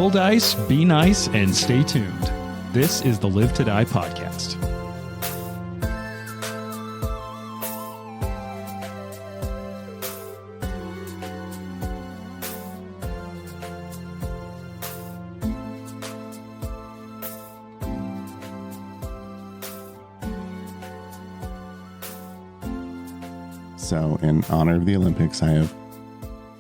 Roll dice, be nice, and stay tuned. This is the Live to Die podcast. So, in honor of the Olympics, I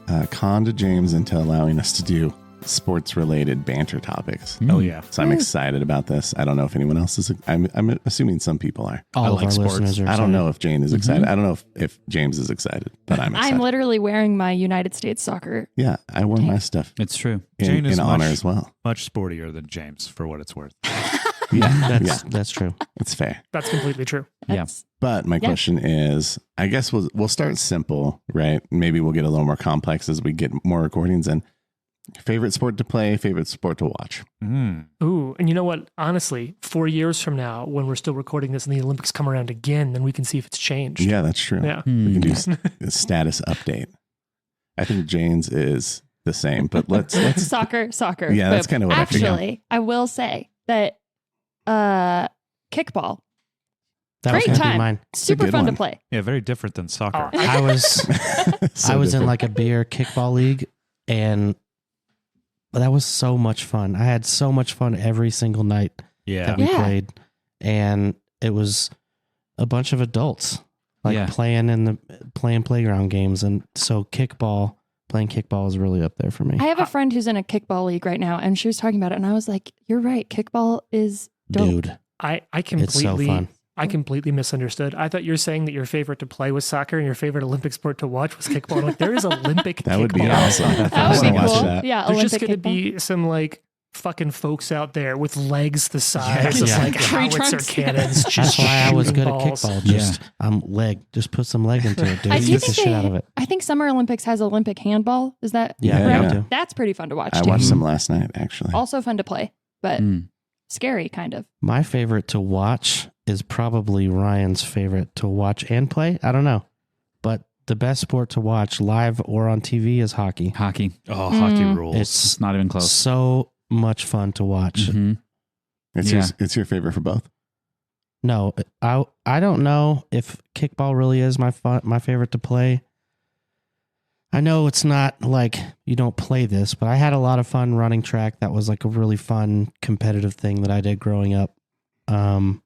have conned James into allowing us to do sports-related banter topics. Oh, yeah. So I'm excited about this. I don't know if anyone else is. I'm assuming some people are. All I of like our sports. listeners are I don't know if Jane is excited. Mm-hmm. I don't know if James is excited, but I'm excited. I'm literally wearing my United States soccer. Yeah, I wore my stuff It's true. in honor as well. Much sportier than James, for what it's worth. Yeah, That's true. it's fair. That's completely true. That's- But my question is, I guess we'll start simple, right? Maybe we'll get a little more complex as we get more recordings. And favorite sport to play, favorite sport to watch. Ooh, and you know what? Honestly, 4 years from now, when we're still recording this and the Olympics come around again, then we can see if it's changed. Yeah, that's true. Yeah. We can do a status update. I think Jane's is the same, but let's soccer. Yeah, that's But kind of what I figured. actually, I will say that kickball, That was great gonna be time, mine. super good fun one. to play. Yeah, very different than soccer. I was So I was in different. like a beer kickball league, and that was so much fun. I had so much fun every single night Yeah. that we Yeah. played, and it was a bunch of adults Yeah. playing playground games, and so playing kickball is really up there for me. I have a friend who's in a kickball league right now, and she was talking about it, and I was like, "You're right, kickball is dope." Dude, I it's so completely fun. I completely misunderstood. I thought you were saying that your favorite to play was soccer and your favorite Olympic sport to watch was kickball. I'm like, there is Olympic That would be kickball. awesome. That I would be wanna watch cool. that. Yeah, There's Olympic just going to kickball. be some like fucking folks out there with legs the size of Yeah. like Tree howitzer trunks. cannons. Just That's why I was shooting good at balls. kickball. Just put some leg into it, dude. I do Get the think shit out of it. I think Summer Olympics has Olympic handball. Is that Yeah, Yeah, right? yeah. too. That's pretty fun to watch I too. watched some last night, actually. Also fun to play, but Mm. scary kind of. My favorite to watch is probably Ryan's favorite to watch and play. I don't know. But the best sport to watch live or on TV is hockey. Hockey. Oh, hockey rules. It's It's not even close. So much fun to watch. Mhm. It's your favorite for both. No, I don't know if kickball really is my favorite to play. I know it's not like you don't play this, but I had a lot of fun running track. That was like a really fun competitive thing that I did growing up.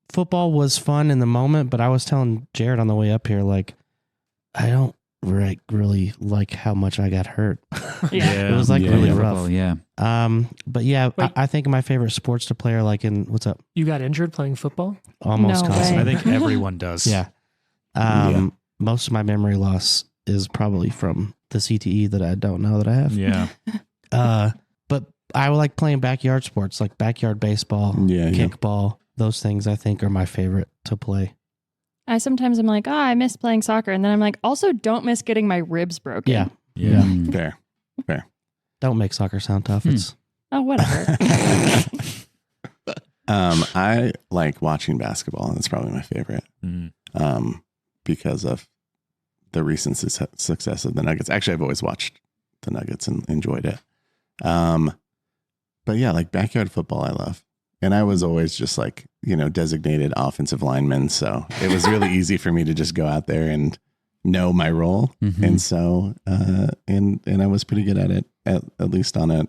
Football was fun in the moment, but I was telling Jared on the way up here, like, I don't really like how much I got hurt. Yeah. It was like really rough. Football, yeah. But yeah, Wait. I think my favorite sports to play are like what's up? You got injured playing football? Almost No constantly. way. I think everyone does. Yeah. Yeah. Most of my memory loss is probably from the CTE that I don't know that I have. Yeah. But I like playing backyard sports like backyard baseball, Yeah, yeah. kickball. Those things I think are my favorite to play. I sometimes am like, I miss playing soccer, and then I'm like, also don't miss getting my ribs broken. Yeah. Yeah. Fair. Don't make soccer sound tough. It's Oh, whatever. I like watching basketball, and it's probably my favorite. Mm. Because of the recent success of the Nuggets. Actually, I've always watched the Nuggets and enjoyed it. But yeah, like backyard football, I love. And I was always just like, designated offensive lineman. So it was really easy for me to just go out there and know my role. Mhm. And so, and I was pretty good at it, at least on a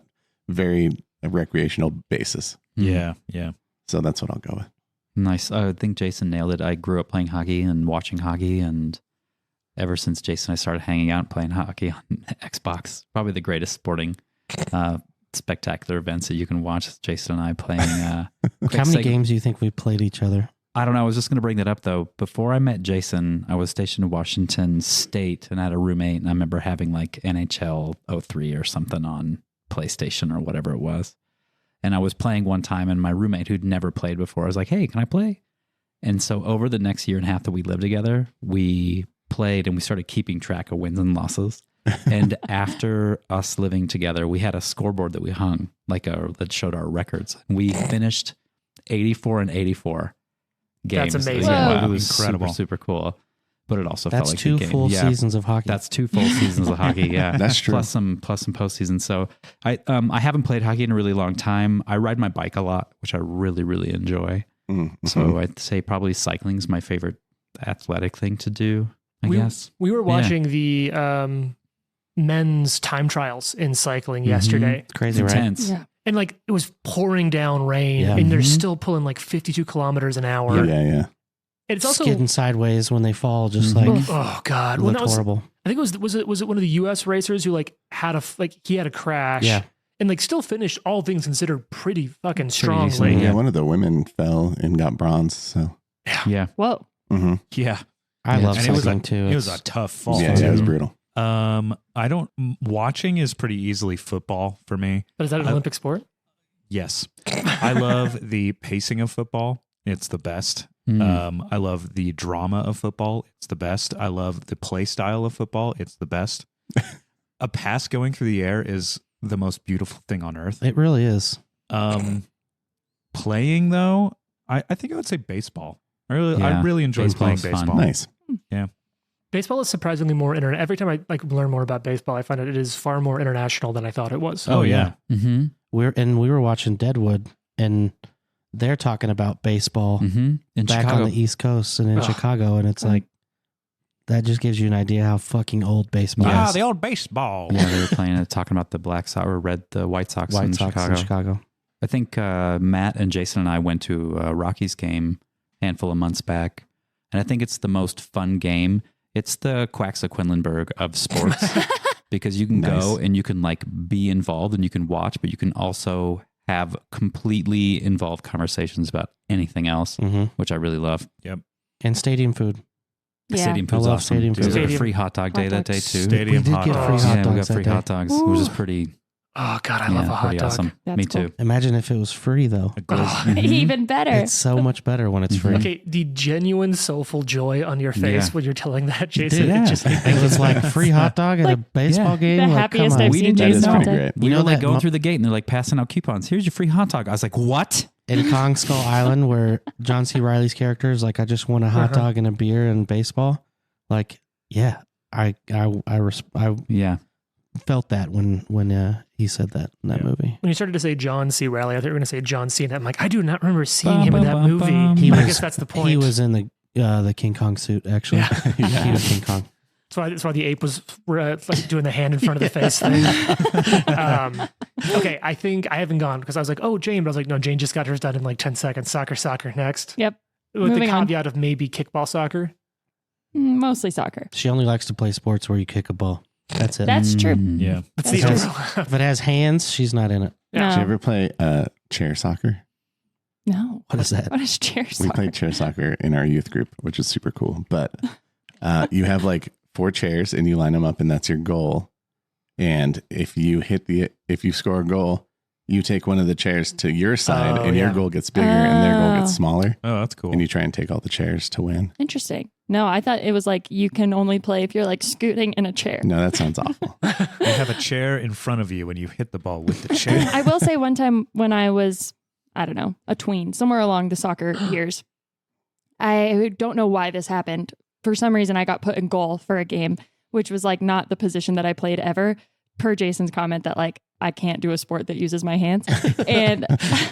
very recreational basis. Yeah. Yeah. So that's what I'll go with. Nice. I think Jason nailed it. I grew up playing hockey and watching hockey, and ever since Jason and I started hanging out and playing hockey on Xbox, probably the greatest sporting spectacular events that you can watch is Jason and I playing. how many games do you think we played each other? I don't know. I was just going to bring that up, though. Before I met Jason, I was stationed in Washington State and I had a roommate, and I remember having like NHL 03 or something on PlayStation or whatever it was. And I was playing one time, and my roommate, who'd never played before, I was like, hey, can I play? And so over the next year and a half that we lived together, we played and we started keeping track of wins and losses. And after us living together, we had a scoreboard that we hung, that showed our records. We finished 84 and 84 games. That's amazing. Yeah, Wow. it was Incredible. super, super cool. but it also That's felt like two a game. full Yeah. seasons of hockey. That's 2 full seasons of hockey. Yeah, That's true. Plus some postseason. So I haven't played hockey in a really long time. I ride my bike a lot, which I really, really enjoy. Mm-hmm. So I'd say probably cycling is my favorite athletic thing to do, I guess. We were watching the men's time trials in cycling yesterday. It's crazy, right? Intense. Yeah. And like it was pouring down rain Yeah. and they're Mhm. still pulling like 52 kilometers an hour. Yeah. It's also, Skidding sideways when they fall, just Mhm. like oh God. it Well, looked that was, horrible. I think was it one of the US racers who like had he had a crash Yeah. and like still finished all things considered pretty fucking decent, strongly. Yeah, Yeah. one of the women fell and got bronze. So, Yeah. Whoa. mm-hmm. Yeah. I Yeah, love and it was cycling too. It was a It's- tough fall. yeah, it was Mhm. brutal. I don't. Watching is pretty easily football for me. But is that an I- Olympic sport? Yes, I love the pacing of football. It's the best. Mm. I love the drama of football. It's the best. I love the play style of football. It's the best. A pass going through the air is the most beautiful thing on earth. It really is. Playing though, I think I would say baseball. I Yeah, really enjoy playing baseball's fun. baseball. Nice. Baseball is surprisingly more internet. Every time I like learn more about baseball, I find that it is far more international than I thought it was. Oh yeah. Mm-hmm. We were watching Deadwood, and they're talking about baseball Mm-hmm. In back Chicago. on the East Coast and in Ugh. Chicago, and it's like that just gives you an idea how fucking old baseball Ah, is. the old baseball. Yeah, they were playing it, talking about the Black Sox or the White Sox in White Sox Chicago. in Chicago. I think Matt and Jason and I went to a Rockies game a handful of months back, and I think it's the most fun game. It's the Quaxa Quinlanburg of sports because you can Nice. go and you can like be involved and you can watch, but you can also have completely involved conversations about anything else, Mm-hmm. which I really love. And stadium food. Yeah. Stadium food's I love awesome. stadium There was food. a free hot dog day Hot that day dogs. too. Stadium We did hot get dogs. free hot Yeah, we got dogs free that hot day. dogs, which is pretty, Oh God, I love a hot pretty dog. awesome. That's Me cool. too. Imagine if it was free though. A glazed- Mhm. Even better. It's so much better when it's free. Okay, the genuine soulful joy on your face Yeah. when you're telling that, Jason. Yeah. It just It was like free hot dog at a Like, baseball yeah, game. the Like, happiest come on. I've We seen didn't That even is Jason know. pretty all day. great. We You were know like that going mo- through the gate and they're like passing out coupons. Here's your free hot dog. I was like, what? In Kong Skull Island, where John C. Riley's character is like, I just want a hot Uh-huh. dog and a beer and baseball. Like, yeah, I Yeah. felt that when he said that in that Yeah. movie. When you started to say John C. Riley, I thought you were going to say John Cena. I'm like, I do not remember seeing Bum, him in bum, that bum, movie. bum. He But I was- guess that's the point. He was in the King Kong suit, actually. Yeah. He was King Kong. That's why the ape was like doing the hand in front of the face thing. Okay, I think I haven't gone because I was like, oh, Jane. But I was like, no, Jane just got hers done in like 10 seconds. Soccer next. Yep. With Moving the on. caveat of maybe kickball soccer. Mostly soccer. She only likes to play sports where you kick a ball. That's it. That's true. Yeah. That's That's the nice. overlap. If it has hands, she's not in it. Yeah. Did you No. ever play chair soccer? No. What is that? What is chair We soccer? played chair soccer in our youth group, which is super cool. But you have like 4 chairs and you line them up and that's your goal. And if you score a goal, you take one of the chairs to your side Oh, and your yeah. goal gets bigger and their goal gets Oh. smaller. Oh, that's cool. And you try and take all the chairs to win. Interesting. No, I thought it was like you can only play if you're like scooting in a chair. No, that sounds awful. You have a chair in front of you when you hit the ball with the chair. I will say one time when I was, I don't know, a tween, somewhere along the soccer years, I don't know why this happened. For some reason, I got put in goal for a game, which was like not the position that I played ever, per Jason's comment that like, I can't do a sport that uses my hands. And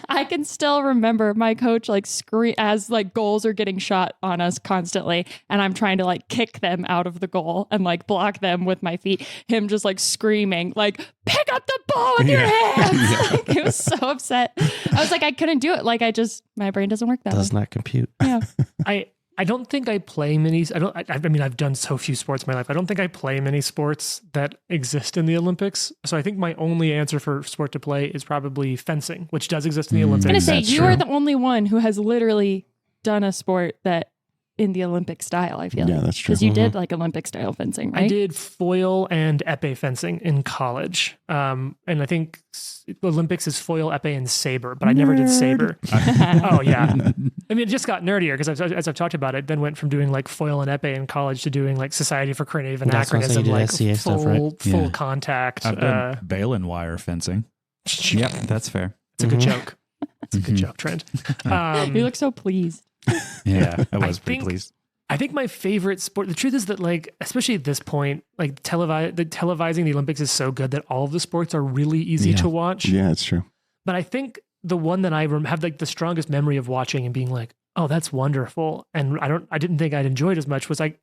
I can still remember my coach like scream as like goals are getting shot on us constantly. And I'm trying to like kick them out of the goal and like block them with my feet. Him just like screaming, like, pick up the ball with your hands. Like, he was so upset. I was like, I couldn't do it. Like, my brain doesn't work that Does way. not compute. Yeah. I don't think I play many. I mean, I've done so few sports in my life. I don't think I play many sports that exist in the Olympics. So I think my only answer for sport to play is probably fencing, which does exist in the Mm. Olympics. I'm going to say That's you true. are the only one who has literally done a sport that in the Olympic style, I feel Yeah, like. that's true. Because you did like Olympic style fencing, right? I did foil and epee fencing in college. And I think Olympics is foil, epee, and saber, but I never did saber. Oh, yeah. I mean, it just got nerdier because as I've talked about it, then went from doing like foil and epee in college to doing like Society for Creative That's what I was Anachronism, saying, you like did SCA full, stuff, right? full Yeah. contact. I've done bail and wire fencing. Yep, that's fair. It's a good Mhm. joke. It's a good Mhm. joke, Trent. You look so pleased. Yeah, I I was pretty think- pleased. I think my favorite sport, the truth is that like, especially at this point, like televising the Olympics is so good that all of the sports are really easy to watch. Yeah, it's true. But I think the one that I have like the strongest memory of watching and being like, oh, that's wonderful. And I didn't think I'd enjoy it as much was like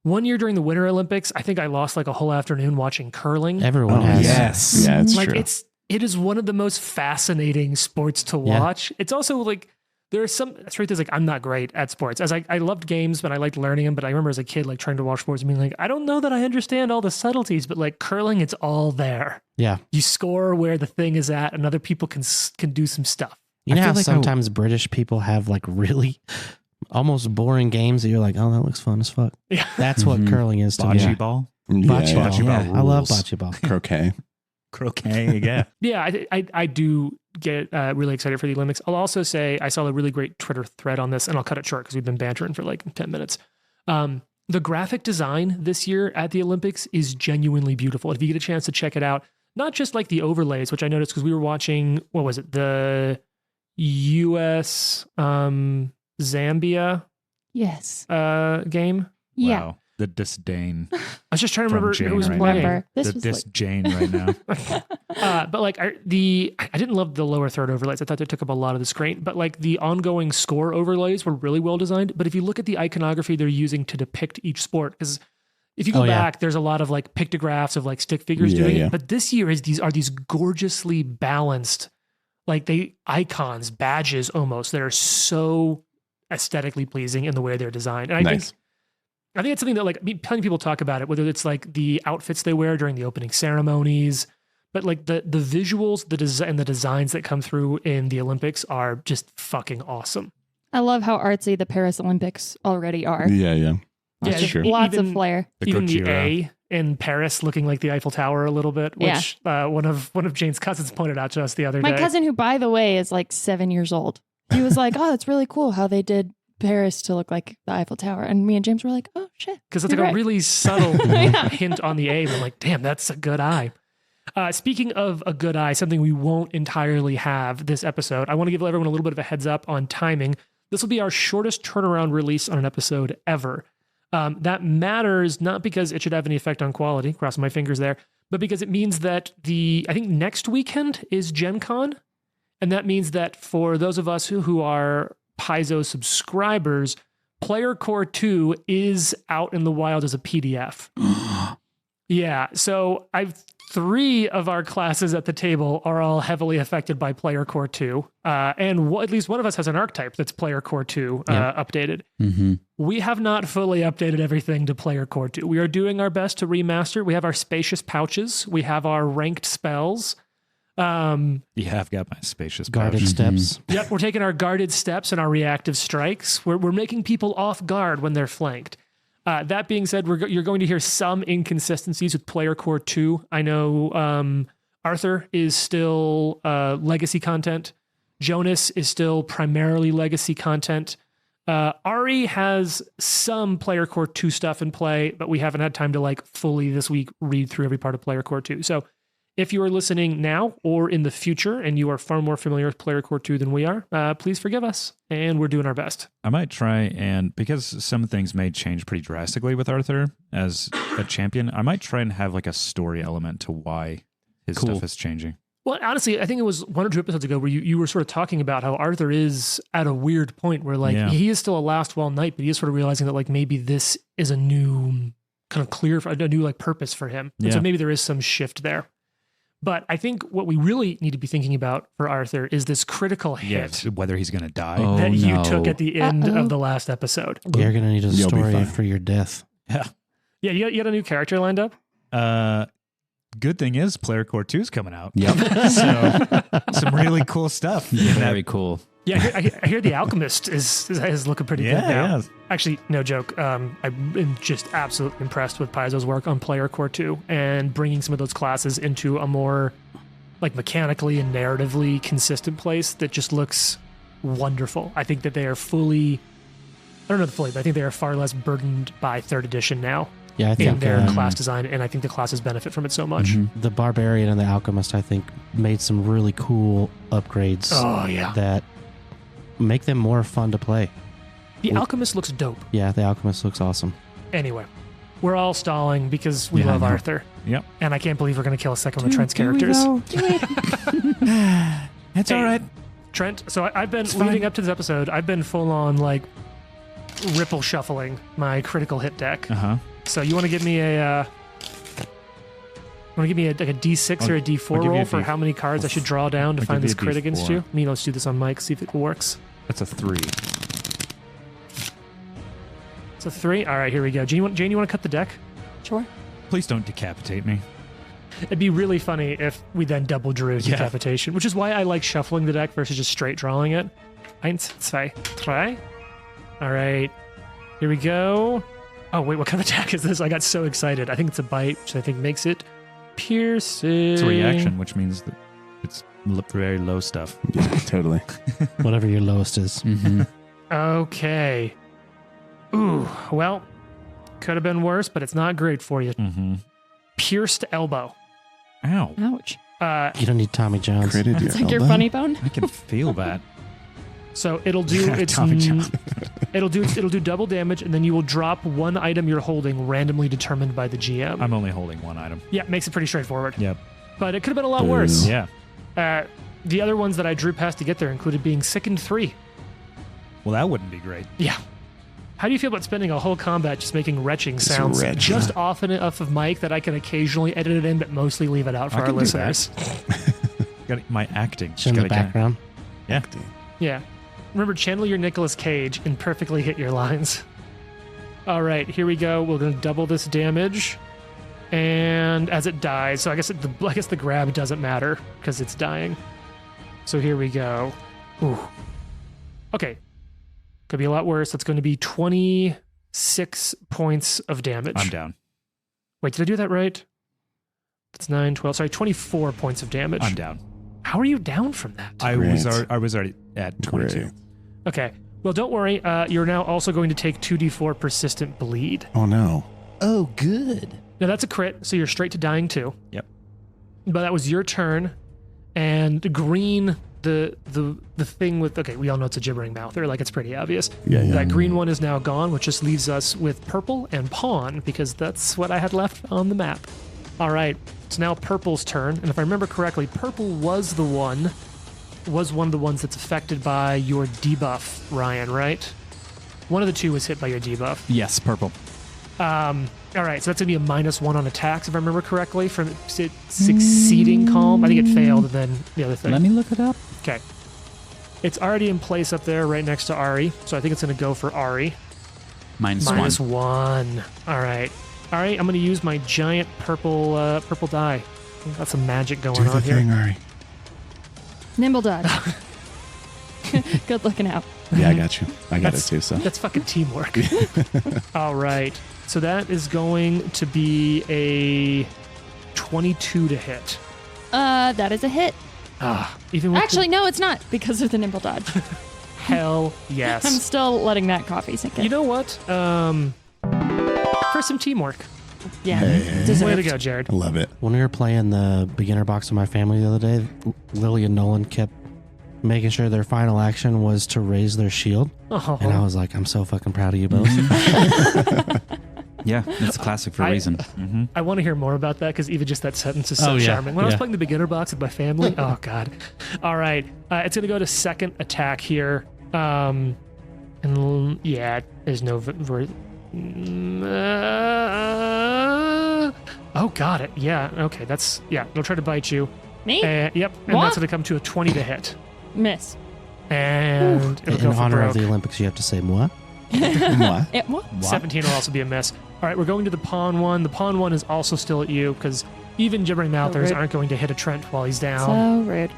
one year during the Winter Olympics, I think I lost like a whole afternoon watching curling. Everyone has. Yes. Yeah, it's like true. it is one of the most fascinating sports to watch. It's also like, there are some, the truth is like, I'm not great at sports. As I loved games, but I liked learning them. But I remember as a kid, like trying to watch sports and being like, I don't know that I understand all the subtleties, but like curling, it's all there. Yeah. You score where the thing is at and other people can do some stuff. You know I how feel like sometimes British people have like really almost boring games that you're like, oh, that looks fun as fuck. Yeah. That's what curling is to me. Bocce ball, Bocce ball. Bocce ball Yeah, I love rules. bocce ball. Croquet. croquet. Yeah, Yeah, I do get really excited for the Olympics. I'll also say I saw a really great Twitter thread on this, and I'll cut it short because we've been bantering for like 10 minutes. The graphic design this year at the Olympics is genuinely beautiful. If you get a chance to check it out, not just like the overlays, which I noticed because we were watching, what was it? The US Zambia Yes. game. Yeah. wow. The disdain, I was just trying to From remember Jane who was right now. playing. Remember. This the was like, disdain right now. But like I didn't love the lower third overlays. I thought they took up a lot of the screen. But like the ongoing score overlays were really well designed. But if you look at the iconography they're using to depict each sport, because if you go back, there's a lot of like pictographs of like stick figures doing it. But this year are these gorgeously balanced, like icons, badges almost that are so aesthetically pleasing in the way they're designed. And I think it's something that like plenty of people talk about it, whether it's like the outfits they wear during the opening ceremonies, but like the visuals, and the designs that come through in the Olympics are just fucking awesome. I love how artsy the Paris Olympics already are. Yeah. That's Yeah, true. Lots of Even- flair. Even the Gojira. A in Paris looking like the Eiffel Tower a little bit, which one of Jane's cousins pointed out to us the other My day. cousin, who by the way is like 7 years old, he was like, "Oh, it's really cool how they did Paris to look like the Eiffel Tower." And me and James were like, "Oh shit!" Because it's like You're a right. really subtle Yeah. hint on the A. But I'm like, damn, that's a good eye. Speaking of a good eye, something we won't entirely have this episode, I want to give everyone a little bit of a heads up on timing. This will be our shortest turnaround release on an episode ever. That matters not because it should have any effect on quality, crossing my fingers there, but because it means that I think next weekend is Gen Con. And that means that for those of us who are Paizo subscribers, Player Core 2 is out in the wild as a PDF. Yeah, so I've 3 of our classes at the table are all heavily affected by Player Core 2. And at least one of us has an archetype that's Player Core 2 updated. Mm-hmm. We have not fully updated everything to Player Core 2. We are doing our best to remaster. We have our spacious pouches. We have our ranked spells. Yeah, I've got my spacious Guarded pouch. steps. Yep, we're taking our guarded steps and our reactive strikes. We're making people off guard when they're flanked. That being said, you're going to hear some inconsistencies with Player Core 2. I know Arthur is still legacy content. Jonas is still primarily legacy content. Ari has some Player Core 2 stuff in play, but we haven't had time to like fully this week read through every part of Player Core 2. So if you are listening now or in the future and you are far more familiar with Player Core 2 than we are, please forgive us, and we're doing our best. I might try and, because some things may change pretty drastically with Arthur as a champion, I might try and have like a story element to why his stuff is changing. Well, honestly, I think it was 1 or 2 episodes ago where you were sort of talking about how Arthur is at a weird point where like he is still a last wall knight, but he is sort of realizing that like maybe this is a new kind of a new like purpose for him. And so maybe there is some shift there. But I think what we really need to be thinking about for Arthur is this critical hit whether he's going to die. that you no. took at the end of the last episode. You're going to need a You'll be story fine. for your death. Yeah, you had a new character lined up? Good thing is Player Core 2 is coming out. Yep. So some really cool stuff. Very cool. Yeah, I hear the Alchemist is looking pretty good now. Yeah. Actually, no joke. I'm just absolutely impressed with Paizo's work on Player Core 2 and bringing some of those classes into a more like mechanically and narratively consistent place that just looks wonderful. I think that they are fully, I don't know fully, but I think they are far less burdened by 3rd edition now Yeah, I in think their class design, and I think the classes benefit from it so much. the Barbarian and the Alchemist, I think, made some really cool upgrades Oh, yeah. that make them more fun to play. The Alchemist looks dope. Yeah, the Alchemist looks awesome. Anyway, we're all stalling because we Yeah, I love know. Arthur. Yep. And I can't believe we're going to kill a second one of Trent's characters. It's all right. Trent, so I've been, It's leading fine. up to this episode, I've been full on like ripple shuffling my critical hit deck. Uh-huh. So you want to give me a... like a D6 or a I'll D4 give you roll a for D- how many cards I should draw down to I'll find give this you a crit against D4. you? Me, let's do this on mic, see if it works. That's a 3. It's a 3. All right, here we go. Jane, you want to cut the deck? Sure. Please don't decapitate me. It'd be really funny if we then double drew Yeah. decapitation, which is why I like shuffling the deck versus just straight drawing it. 1, 2, 3. All right, here we go. Oh, wait, what kind of attack is this? I got so excited. I think it's a bite, which I think makes it piercing. It's a reaction, which means that it's very low stuff. Yeah, totally. Whatever your lowest is. Mm-hmm. Okay. Ooh, well, could have been worse, but it's not great for you. Mm-hmm. Pierced elbow. Ow. Ouch. You don't need Tommy Jones. Critted It's your like your elbow? funny bone. I can feel that. So it'll do its Tommy John. it'll do double damage, and then you will drop one item you're holding randomly determined by the GM. I'm only holding one item. Yeah, makes it pretty straightforward. Yep. But it could have been a lot Boo. worse. Yeah. The other ones that I drew past to get there included being sickened 3. Well, that wouldn't be great. Yeah. How do you feel about spending a whole combat just making retching sounds retch. just often enough of mic that I can occasionally edit it in, but mostly leave it out for I our can do listeners? Got my acting. It's in the Gotta get- background. Yeah. Yeah. Remember, channel your Nicolas Cage and perfectly hit your lines. All right, here we go. We're going to double this damage. And as it dies, so I guess the grab doesn't matter because it's dying. So here we go. Ooh. Okay. Could be a lot worse. That's going to be 26 points of damage. I'm down. Wait, did I do that right? That's 9, 12. Sorry, 24 points of damage. I'm down. How are you down from that? I was already at 22. Great. Okay. Well, don't worry. You're now also going to take 2d4 persistent bleed. Oh, no. Oh, good. Now that's a crit, so you're straight to dying too. Yep. But that was your turn, and green, the thing with, okay, we all know it's a gibbering mouth, or like it's pretty obvious. Yeah, yeah. That green one is now gone, which just leaves us with purple and pawn, because that's what I had left on the map. All right, it's now purple's turn, and if I remember correctly, purple was one of the ones that's affected by your debuff, Ryan, right? One of the two was hit by your debuff. Yes, purple. All right, so that's going to be a -1 on attacks, if I remember correctly, from succeeding calm. I think it failed, and then the other thing. Let me look it up. Okay. It's already in place up there right next to Ari, so I think it's going to go for Ari. Minus one. -1. All right. All right, I'm going to use my giant purple die. I think got some magic going Do the on here. thing, Ari. Nimble dodge. Good looking out. Yeah, I got you. I got it That's- too, so. That's fucking teamwork. All right. So that is going to be a 22 to hit. That is a hit. Even with Actually, no, it's not because of the nimble dodge. hell yes. I'm still letting that coffee sink in. You know what? For some teamwork. yeah. Hey. Deserved. Way to go, Jared. I love it. When we were playing the beginner box of my family the other day, Lily and Nolan kept making sure their final action was to raise their shield. Oh. And I was like, I'm so fucking proud of you both. Yeah, it's a classic for a reason. Mm-hmm. I want to hear more about that because even just that sentence is so Oh, yeah. charming. When I was Yeah. playing the beginner box with my family, oh god. All right, it's gonna go to second attack here. And yeah, there's no. Oh, got it. Yeah. Okay. That's It'll try to bite you. Me? Yep. And What? that's gonna come to a 20 to hit. Miss. And it'll go In for honor broke. of the Olympics, you have to say moi. What? What? 17 will also be a miss. All right, we're going to the pawn one. The pawn one is also still at you because even gibbering mouthers rude. aren't going to hit a Trent while he's down. So rude.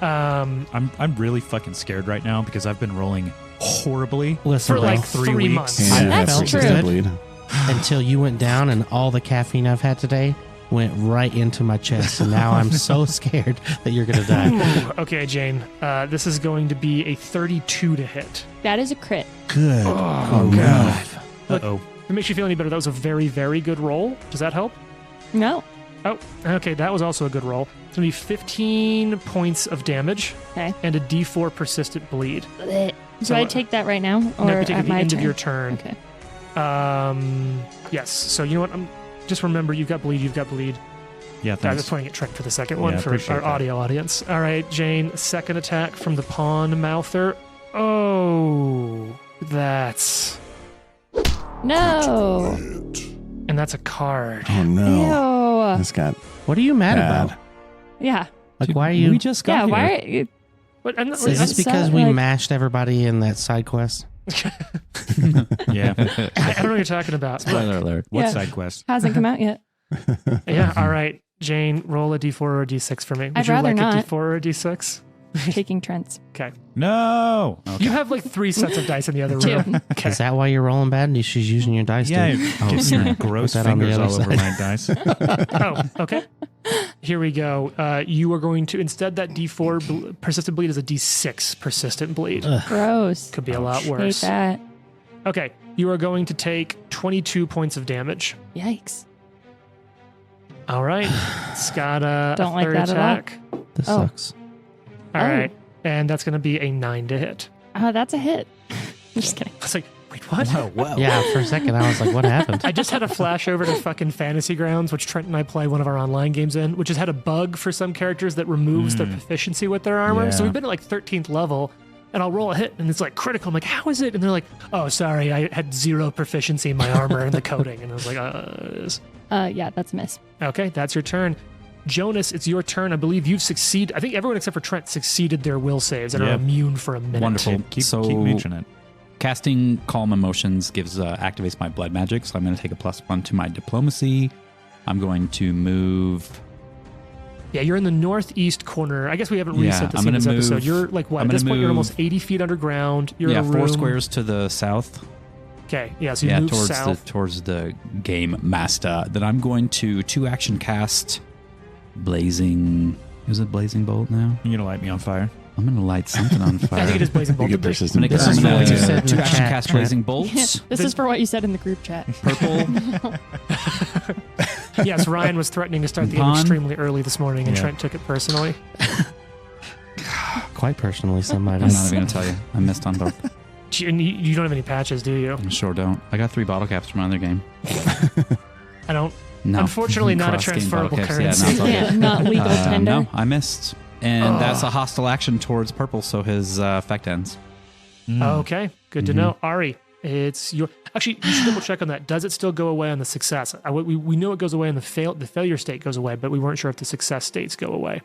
I'm really fucking scared right now because I've been rolling horribly Listen, For Bill, like 3 3 weeks. months. And That's felt true. the bleed. until you went down and all the caffeine I've had today went right into my chest. And now I'm so scared that you're going to die. Ooh, okay, Jane. This is going to be a 32 to hit. That is a crit. Good. Oh, God. Uh-oh. If it makes you feel any better, that was a very, very good roll. Does that help? No. Oh, okay, that was also a good roll. It's going to be 15 points of damage Okay. and a D4 persistent bleed. Blech. Do I take that right now, or no, you take at at the my end turn? of your turn. Okay. Yes. So you know what? Just remember, you've got bleed. You've got bleed. Yeah, I was thanks. pointing at Trent for the second one Yeah, for appreciate our that. audio audience. All right, Jane. Second attack from the pawn mouther. Oh, that's No. and that's a card. Oh no. Ew. This got What are you mad bad. about? Yeah. Like, why are you? We just got Yeah. here. Why? Are you, But I'm not, Is this So, because we like- mashed everybody in that side quest? Yeah. I don't know what you're talking about. Spoiler alert. What Yeah. side quest? hasn't come out yet. Yeah. All right, Jane. Roll a d4 or a d6 for me. Would I'd you rather like not. a d4 or a d6? Taking Trent's. Okay. No. Okay. You have like 3 sets of dice in the other room. Two. Okay. Is that why you're rolling bad? She's using your dice, Yeah, dude. get your gross Put that on the fingers other all over side. my dice. Oh, okay. Here we go. You are going to instead that d4 persistent bleed is a d6 persistent bleed. Gross. Could be a lot Hate worse. that. Okay, you are going to take 22 points of damage. Yikes. All right, it's got a Don't like third that at all. attack. This Oh. sucks. All Oh. right, and that's going to be a 9 to hit. That's a hit. Just kidding. I was like, wait, what? Whoa. Yeah, for a second I was like, what happened? I just had a flash over to fucking Fantasy Grounds, which Trent and I play one of our online games in, which has had a bug for some characters that removes their proficiency with their armor. So Yeah. we've been at like 13th level, and I'll roll a hit, and it's like critical. I'm like, how is it? And they're like, oh, sorry, I had 0 proficiency in my armor and the coding. And I was like, Yeah, that's a miss. okay, that's your turn. Jonas, it's your turn. I believe you've succeeded. I think everyone except for Trent succeeded their will saves and are Yep. immune for a minute. Wonderful. Keep So- mentioning it. Casting Calm Emotions gives activates my blood magic, so I'm going to take a +1 to my diplomacy. I'm going to move. Yeah, you're in the northeast corner. I guess we haven't Yeah, reset the I'm scene this gonna episode. move- You're like what? I'm At this gonna point, you're move- almost 80 feet underground. You're yeah, in a room. 4 squares to the south. Okay, yeah, so you Yeah, move towards south. towards the game master. Then I'm going to 2-action cast Blazing. Is it Blazing Bolt now? You're gonna light me on fire. I'm going to light something on fire. I think it is Blazing You Bolt. get Did they- persistent. This is I'm for what you gonna said in the 2-action chat, cast Trent. Blazing Bolts. This is for what you said in the group chat. Purple. Yes, Ryan was threatening to start the game Pawn. extremely early this morning, and Yeah. Trent took it personally. Quite personally, some might I'm have. not even going to tell you. I missed on both. And you don't have any patches, do you? I sure don't. I got 3 bottle caps from my other game. I don't. No. Unfortunately, not a Cross-game transferable bottle caps. currency. Yeah, no, it's all good. Yeah, not legal tender. No, I missed. And that's a hostile action towards purple, so his effect ends. Okay, good to know. Ari, it's your. Actually, you should double check on that. Does it still go away on the success? We know it goes away on the failure state goes away, but we weren't sure if the success states go away.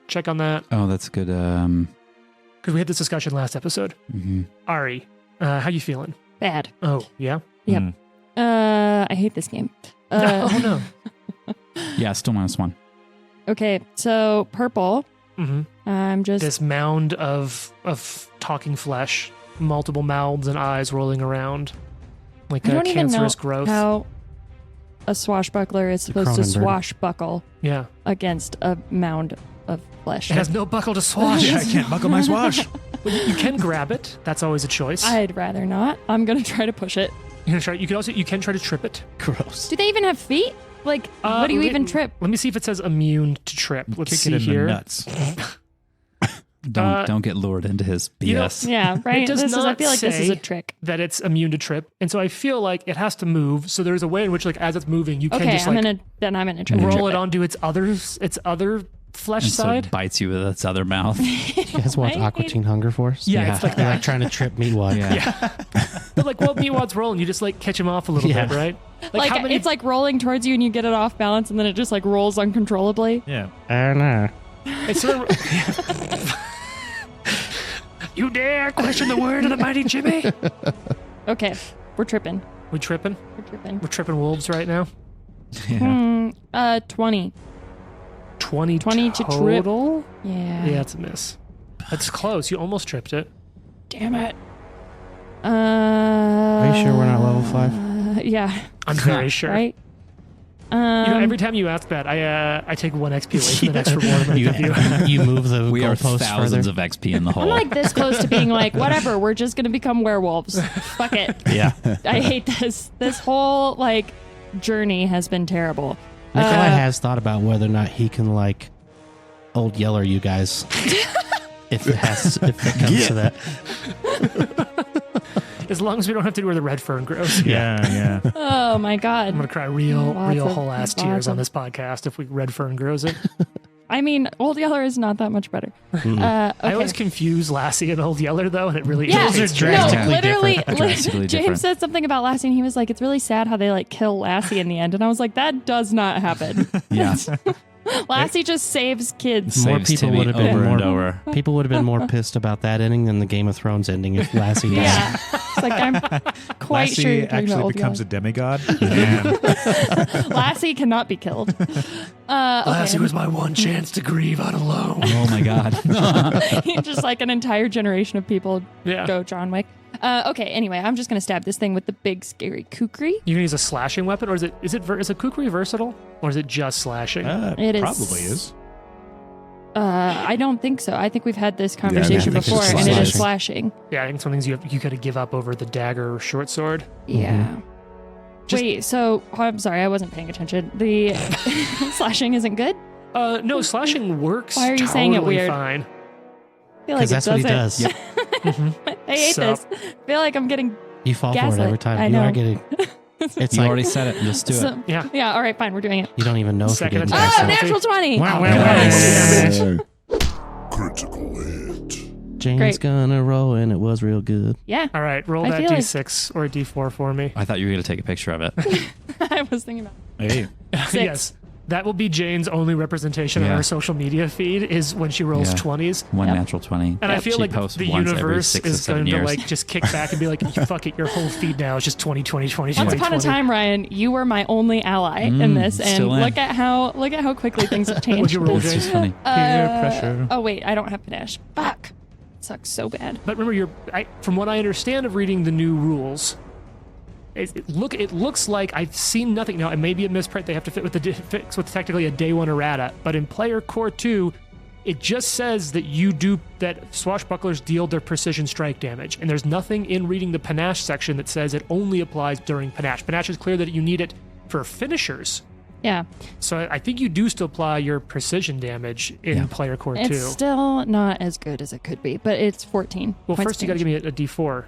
Check on that Oh, that's good. because we had this discussion last episode. Mhm. Ari, how you feeling? Bad. Oh yeah. Yep. I hate this game. Oh no. Yeah, still -1. Okay, so purple. hmm I'm just This mound of talking flesh, multiple mouths and eyes rolling around, like I a don't even know cancerous growth. how a swashbuckler is supposed to Cronenberg. swashbuckle Yeah, against a mound of flesh. it has no buckle to swash. Yeah, I can't buckle my swash. But you can grab it. That's always a choice. I'd rather not. I'm gonna try to push it. You can try. You can try to trip it. Gross. Do they even have feet? Like, what do you let- even trip? Let me see if it says immune to trip. Let's Kick see it in here. the nuts. Don't get lured into his you know- BS. Yeah, right. does I not feel like this is say- a trick. That it's immune to trip, and so I feel like it has to move. So there's a way in which, like, as it's moving, you can Okay, just I'm like gonna try to roll trip it onto its other flesh And so side. it bites you with its other mouth. You guys watch Right? Aqua Teen Hunger Force? Yeah, it's like They're that. like trying to trip me what? Yeah. But like, well, Meatwad's rolling, you just like catch him off a little Yeah. bit, right? Like how many? it's like rolling towards you and you get it off balance and then it just like rolls uncontrollably. Yeah. I don't know. It's sort of, you dare question the word of the mighty Jimmy? Okay, we're tripping. We tripping? We're tripping. We're tripping wolves right now. Yeah. 20. 20 20 to trip. total? Yeah. Yeah, it's a miss. That's close. You almost tripped it. Damn it. Are you sure we're not level 5? Yeah. I'm very sure. Right. You know, every time you ask that, I take 1 XP away from the next reward I'm going to give you. You move the We are goalposts thousands further. of XP in the hole. I'm like this close to being like, whatever, we're just gonna become werewolves. Fuck it. Yeah. I hate this. This whole like journey has been terrible. Nikolai has thought about whether or not he can like old yeller you guys. if it comes to that. As long as we don't have to do where the red fern grows. Yeah. Oh my I'm God. gonna cry real Lots of- whole ass lots tears on of- this podcast if we red fern grows it. I mean, Old Yeller is not that much better. Okay. I always confuse Lassie and Old Yeller though, and it really yeah, irritates me. drastically no, literally, Drastically James different. said something about Lassie, and he was like, "It's really sad how they like kill Lassie in the end." And I was like, "That does not happen." Yeah. Lassie just saves kids. More Saves people Timmy would have been over and more. over. People would have been more pissed about that ending than the Game of Thrones ending if Lassie died. Yeah, it's like I'm quite Lassie sure you're talking about actually Old becomes a Yeller. demigod. And Lassie cannot be killed. Lassie Okay. was my one chance to grieve out alone. Oh my God. Just like an entire generation of people Yeah. go John Wick. Okay, anyway, I'm just gonna stab this thing with the big scary kukri. You can use a slashing weapon, or is a kukri versatile, or is it just slashing? It is- probably is. I don't think so. I think we've had this conversation think it's before, just and it is slashing. flashing. Yeah, I think some things you got to give up over the dagger or short sword. Yeah. Just- Wait, so I'm sorry, I wasn't paying attention. The slashing isn't good? No, slashing works. Why are you saying it totally weird? Fine. I feel like Because it that's what he doesn't. does. I hate So- this. I feel like I'm getting. You fall for it Gaslit. every time. I You know. are getting. It's You like already said it. Just do it. So, Yeah. yeah, all right, fine, we're doing it. you don't even know if you're Second getting. attack. Oh, penalty. natural 20. Wow, wow, Nice. wow. Yeah. Critical hit. Jane's Great. gonna roll, and it was real good. Yeah, All right, roll I that feel like- d6 or a d4 for me. I thought you were going to take a picture of it. I was thinking about Hey, Yes. That will be Jane's only representation on Yeah. her social media feed is when she rolls Yeah. 20s. One Yep. natural 20. And I feel She like posts the once every universe 6 or is 7 going to years. like just kick back and be like, fuck it, your whole feed now is just 2020, 20, Once 20, upon a time, Ryan, you were my only ally in this, and still am. look at how quickly things have changed. What'd you roll, It's just funny. peer pressure. Oh wait, I don't have panache. Fuck, sucks so bad. But remember, from what I understand of reading the new rules, it looks like I've seen nothing. Now, it may be a misprint. They have to fix with technically a day one errata. But in Player Core 2, it just says that swashbucklers deal their precision strike damage. And there's nothing in reading the panache section that says it only applies during panache. Panache is clear that you need it for finishers. Yeah, So I think you do still apply your precision damage in Yeah. Player Core 2. it's still not as good as it could be, but it's 14. Well, points first you got to damage. give me a D4.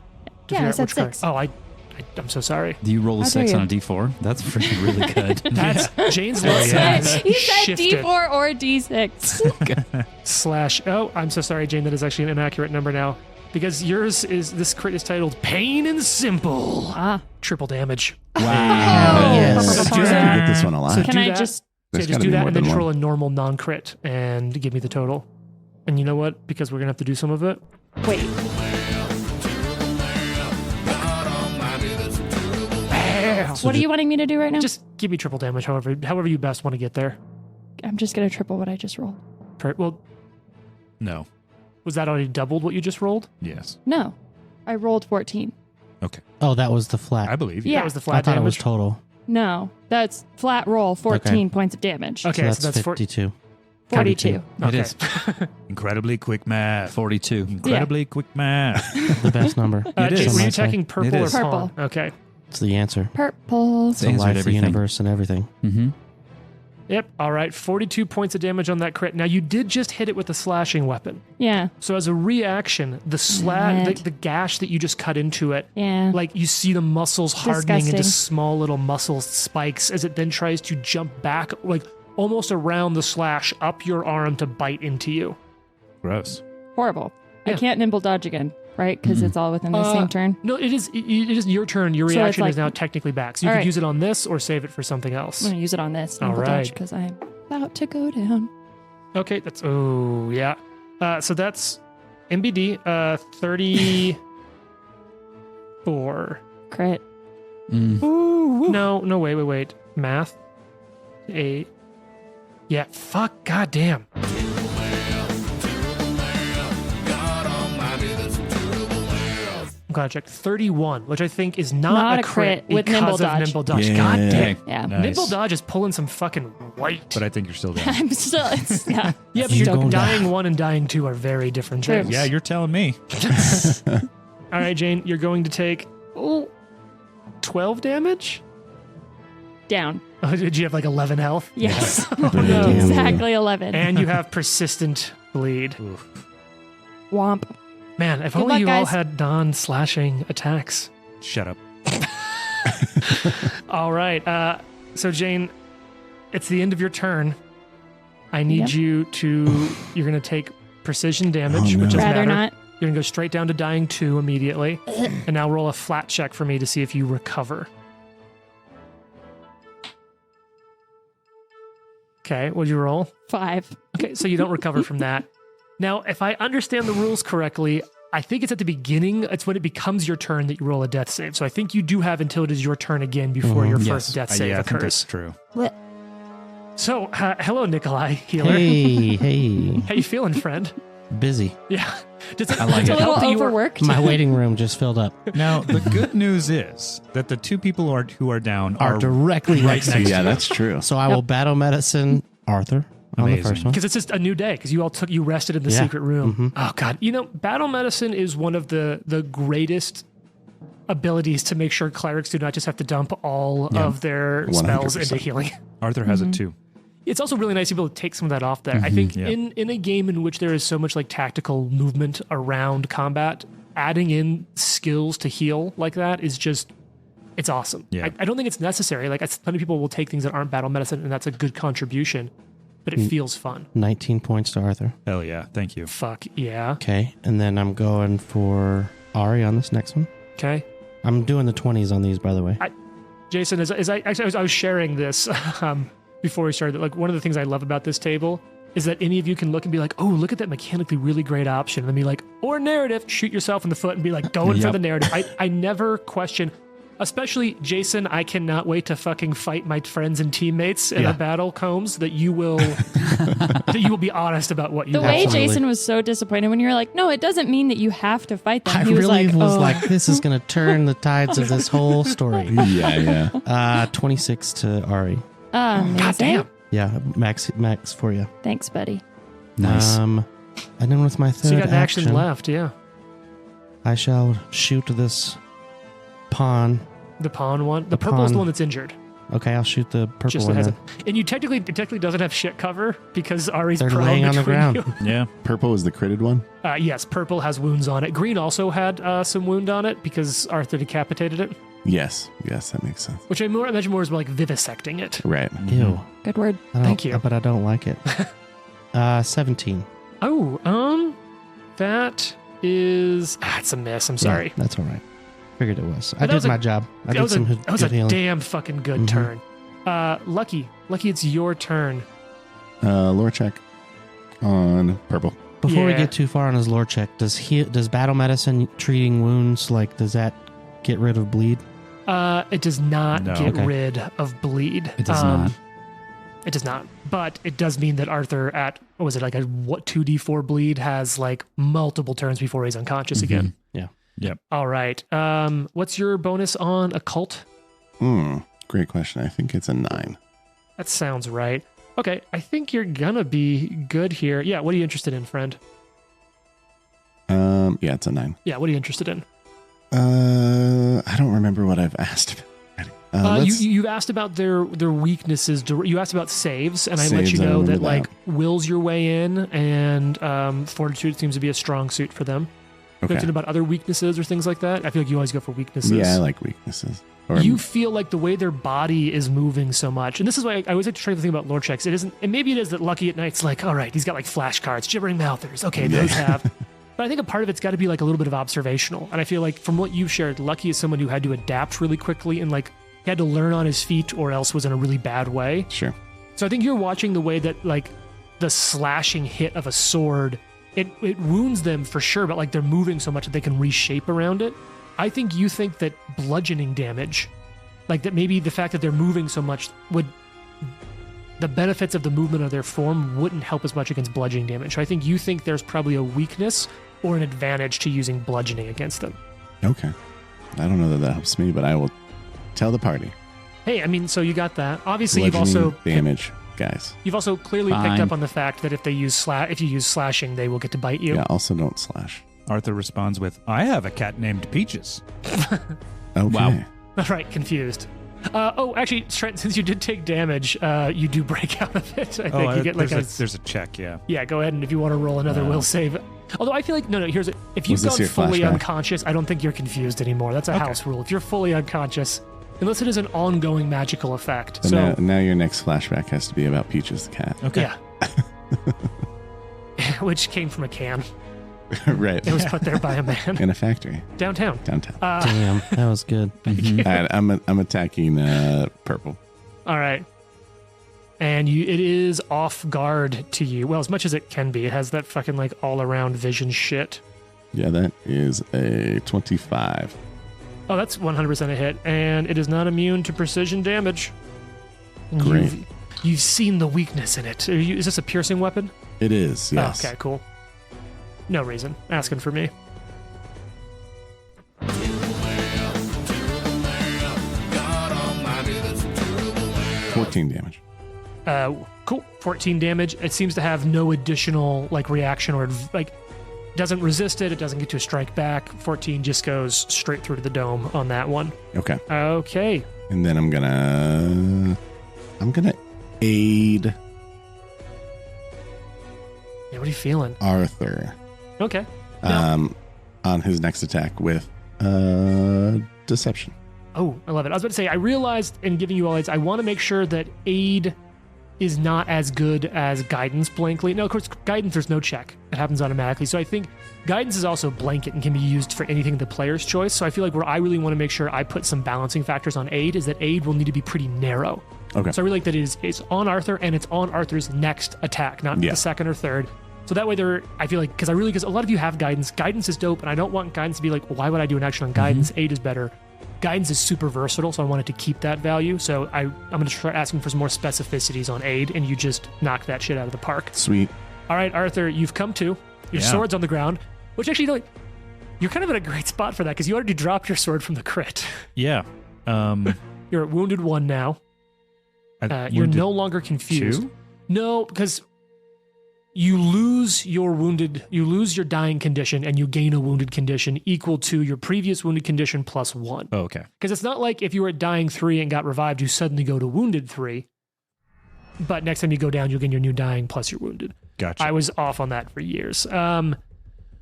to Yeah, figure I out said which card. 6. Oh, I'm so sorry. Do you roll a How 6 dare on a d4? That's freaking really good. That's Jane's Oh, list yeah. has He said shifted. D4 or D6. / Oh, I'm so sorry, Jane. That is actually an inaccurate number now. Because this crit is titled Pain and Simple. Ah, Triple damage. Wow. Yes. So Just do to that. get this one alive. can do I that. just? There's just gotta do be that more and then than roll one. a normal non-crit and give me the total. And you know what? Because we're going to have to do some of it. Wait, what are you wanting me to do right now? Just give me triple damage however you best want to get there. I'm just gonna triple what I just rolled. Well, No. was that already doubled what you just rolled? Yes. No, I rolled 14. Okay. Oh, that was the flat. I believe you. Yeah. That was the I flat thought damage? it was total. No, that's flat roll, 14 points of damage. Okay, so that's 52. 42. It is. Incredibly quick math. 42. Incredibly quick math. The best number. It Jane, is. were you Some might say. attacking purple It or is. pawn? Purple. Okay. It's the answer. Purple. It's The the answer life, to the everything. universe, and everything. Mm-hmm. Yep. All right. 42 points of damage on that crit. Now you did just hit it with a slashing weapon. Yeah, So as a reaction, the gash that you just cut into it, yeah. like you see the muscles hardening into Disgusting. small little muscle spikes as it then tries to jump back, like almost around the slash up your arm to bite into you. Gross. Horrible. I Yeah. can't nimble dodge again, right? Because it's all within the same turn. No, it is your turn. Your So it's reaction like- is now technically back. So you All could right. use it on this or save it for something I'm else. gonna use it on this All nimble right. dodge because I'm about to go down. Okay, that's yeah. So that's MBD 34. Crit. No, wait. Math. 8. Yeah, fuck, goddamn. I'm glad I checked. 31, which I think is not a crit with because nimble of dodge. nimble dodge. God damn. Yeah. Nice. Nimble dodge is pulling some fucking weight. But I think you're still down. I'm still. It's, yeah. Yeah, but You're you're going dying down. 1 and dying 2 are very different True. things. Yeah, you're telling me. All right, Jane, you're going to take 12 damage? Down. Oh, did you have like 11 health? Yes. no. Exactly 11. And you have persistent bleed. Womp. Man, if Good only luck, you all guys. had non-slashing attacks. Shut up. All right. So Jane, it's the end of your turn. I need Yep. you to. You're going to take precision damage, Oh, no. which doesn't Rather matter. not. You're going to go straight down to dying 2 immediately. And now roll a flat check for me to see if you recover. Okay, what'd you roll? 5. Okay, so you don't recover from that. Now, if I understand the rules correctly, I think it's at the beginning. It's when it becomes your turn that you roll a death save. So I think you do have until it is your turn again before your first death save yeah, I think occurs. that's true. So, hello, Nikolai, healer. Hey. How you feeling, friend? Busy. Yeah. Does it, I like does it. A help little that you were- overworked. My waiting room just filled up. Now, the good news is that the two people who are down Are are directly right next to next you. Yeah, that's true. So I will battle medicine Arthur on the Amazing. first one. Because it's just a new day. Because you rested in the Yeah. secret room. Mhm. Oh God, battle medicine is one of the greatest abilities to make sure clerics do not just have to dump all of their spells 100%. into healing. Arthur has it too. It's also really nice to be able to take some of that off there. I think yeah. in a game in which there is so much like tactical movement around combat, adding in skills to heal like that is just, it's awesome. Yeah. I don't think it's necessary. Like plenty of people will take things that aren't battle medicine, and that's a good contribution, but it feels fun. 19 points to Arthur. Hell yeah. Thank you. Fuck yeah. Okay. And then I'm going for Ari on this next one. Okay. I'm doing the 20s on these, by the way. Jason, as I was sharing this before we started, like one of the things I love about this table is that any of you can look and be like, oh, look at that mechanically really great option. And then be like, or narrative, shoot yourself in the foot and be like, going for Yep. the narrative. I never question, especially Jason, I cannot wait to fucking fight my friends and teammates in Yeah. a battle, Combs, that you will be honest about what you The want. way Absolutely. Jason was so disappointed when you were like, no, it doesn't mean that you have to fight them. I He was really like, was oh. like, this is going to turn the tides of this whole story. Yeah. 26 to Ari. Amazing. God damn. Yeah, max for you. Thanks, buddy. Nice. And then with my third So you got an action action left, yeah. I shall shoot this pawn. The pawn one. The The purple is the pawn. one that's injured. Okay, I'll shoot the purple Just one. has then. and it technically doesn't have shit cover because Ari's They're prone laying on the between ground. you. Yeah. Purple is the critted one. Yes, purple has wounds on it. Green also had some wound on it because Arthur decapitated it, Yes, that makes sense. which I imagine more is like vivisecting it. Right. Ew. Good word. I don't- Thank you. But I don't like it. 17. Oh, that is it's a miss. I'm sorry. Yeah, that's all right. Figured it was. I that did was a- my job. I that did was some a, that was good a healing. damn fucking good Mhm. turn. Lucky, it's your turn. Lore check on purple. Before we Yeah. get too far on his lore check, does battle medicine treating wounds, does that get rid of bleed? It does not No. get Okay. rid of bleed. It does not. It does not. But it does mean that Arthur at, what was it, like a 2d4 bleed has like multiple turns before he's unconscious again. Yeah. Yep. All right. What's your bonus on occult? Great question. I think it's a 9. That sounds right. Okay, I think you're gonna be good here. Yeah, what are you interested in, friend? Yeah, it's a 9. Yeah, what are you interested in? I don't remember what I've asked about. You've asked about their weaknesses. You asked about saves, and I let Saves, you I know remember that like that. will's your way in, and fortitude seems to be a strong suit for them. Okay. Thinking about other weaknesses or things like that. I feel like you always go for weaknesses. Yeah, I like weaknesses. Or, You feel like the way their body is moving so much, and this is why I always like to try to think about lore checks. It isn't, and maybe it is that Lucky at Night's like, all right, he's got like flashcards, gibbering mouthers. Okay, those have. But I think a part of it's got to be like a little bit of observational. And I feel like from what you've shared, Lucky is someone who had to adapt really quickly and like he had to learn on his feet or else was in a really bad way. Sure. So I think you're watching the way that like the slashing hit of a sword, it wounds them for sure, but like they're moving so much that they can reshape around it. I think you think that bludgeoning damage, like that maybe the fact that they're moving so much the benefits of the movement of their form wouldn't help as much against bludgeoning damage. So I think you think there's probably a weakness or an advantage to using bludgeoning against them. Okay. I don't know that helps me, but I will tell the party. Hey, I mean, so you got that. Obviously, you've also damage, guys. You've also clearly picked Fine. up on the fact that if you use slashing, they will get to bite you. Yeah. Also, don't slash. Arthur responds with, I have a cat named Peaches. Okay. Wow. Right, confused. Actually, Trent, since you did take damage, you do break out of it. I think you get like there's a check, yeah. Yeah, go ahead and if you want to roll another will save. Although I feel like, no, here's it. If you've Was this gone your fully flashback? unconscious, I don't think you're confused anymore. That's a Okay. house rule. If you're fully unconscious, unless it is an ongoing magical effect. So So, now your next flashback has to be about Peaches the cat. Okay. yeah. Which came from a can. Right. It was put there by a man In a factory downtown. downtown. Damn, that was good. Mhm. All right, I'm attacking purple. All right. And it is off guard to you. Well, as much as it can be. It has that fucking like all around vision shit. Yeah, that is a 25. Oh, that's 100% a hit. And it is not immune to precision damage. And Great. You've seen the weakness in it. Is this a piercing weapon? It is, yes. Oh, okay, cool. No reason. Asking for me. 14 damage. Cool. 14 damage. It seems to have no additional like reaction or like doesn't resist it. It doesn't get to a strike back. 14 just goes straight through to the dome on that one. Okay. Okay. And then I'm gonna aid Yeah, what are you feeling? Arthur Okay. on his next attack with deception. Oh, I love it. I was about to say, I realized in giving you all aids, I want to make sure that aid is not as good as guidance blankly. No, of course, guidance, there's no check. It happens automatically. So I think guidance is also blanket and can be used for anything the player's choice. So I feel like where I really want to make sure I put some balancing factors on aid is that aid will need to be pretty narrow. Okay. So I really like that it's on Arthur and it's on Arthur's next attack, not Yeah. the second or third. So that way I feel like, because a lot of you have guidance. Guidance is dope, and I don't want guidance to be like, well, why would I do an action on guidance? Aid is better. Guidance is super versatile, so I wanted to keep that value. So I'm going to try asking for some more specificities on aid, and you just knock that shit out of the park. Sweet. All right, Arthur, you've come to. Your Yeah. sword's on the ground, which actually, you're kind of in a great spot for that, because you already dropped your sword from the crit. Yeah. You're at wounded 1 now. You're wounded no longer confused. 2? No, because you lose your dying condition and you gain a wounded condition equal to your previous wounded condition plus 1. Oh, okay. Because it's not like if you were at dying 3 and got revived, you suddenly go to wounded 3. But next time you go down, you'll gain your new dying plus your wounded. Gotcha. I was off on that for years.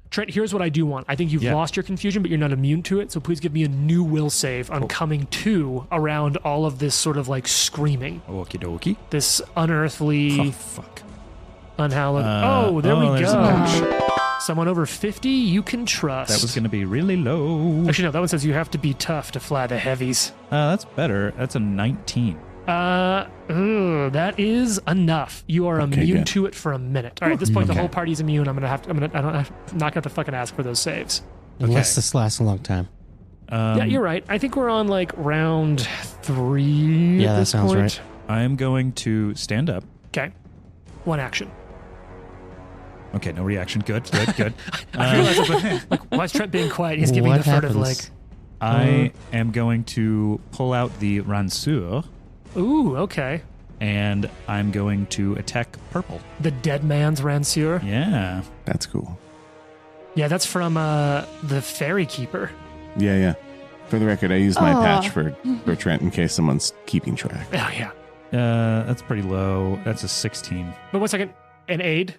Trent, here's what I do want. I think you've Yeah. lost your confusion, but you're not immune to it. So please give me a new will save on coming to around all of this sort of like screaming. Okie dokie. This unearthly, Oh, fuck. unhallowed. There we there's a go. bunch. Someone over 50 you can trust. That was going to be really low. Actually, no, that one says you have to be tough to fly the heavies. That's better. That's a 19. That is enough. You are Okay, immune good. to it for a minute. All right, at this point, the Okay. whole party's immune. I'm not gonna have to fucking ask for those saves. Unless this lasts a long time. Yeah, you're right. I think we're on like round 3 Yeah, at that this sounds point. right. I am going to stand up. Okay. 1 action. Okay, no reaction. Good, good, good. I realize like, why is Trent being quiet? He's giving What the furtive happens? like, I am going to pull out the ranseur, ooh, okay. and I'm going to attack purple. The dead man's ranseur. Yeah. That's cool. Yeah, that's from the Fairy Keeper. Yeah. For the record, I used my Aw. patch for Trent in case someone's keeping track. Oh, yeah. That's pretty low. That's a 16. But 1 second. An aid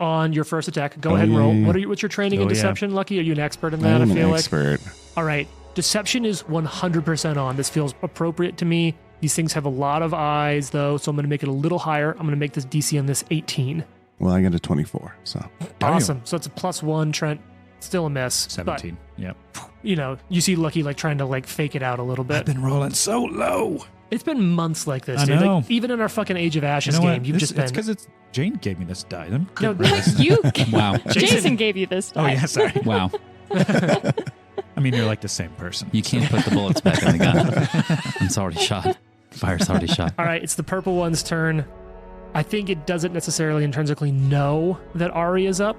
on your first attack. Go Oh, ahead and yeah, roll. yeah. What's your training Oh, in yeah. deception, Lucky? Are you an expert in that? I'm I an feel expert. like. All right. Deception is 100% on. This feels appropriate to me. These things have a lot of eyes, though, so I'm going to make it a little higher. I'm going to make this DC on this 18. Well, I got a 24, so. Awesome. So it's a +1, Trent. Still a miss. 17. Yep. But, you see Lucky like trying to like fake it out a little bit. been rolling so low. It's been months like this, I dude. know. Like, even in our fucking Age of Ashes game, you've just It's been. because Jane gave me this die. I'm No, good. You, Wow. Jason gave you this. Oh, die. yeah, sorry. Wow. I mean, you're like the same person. You can't put the bullets back in the gun. It's already shot. Fire's already shot. All right, it's the purple one's turn. I think it doesn't necessarily intrinsically know that Ari is up.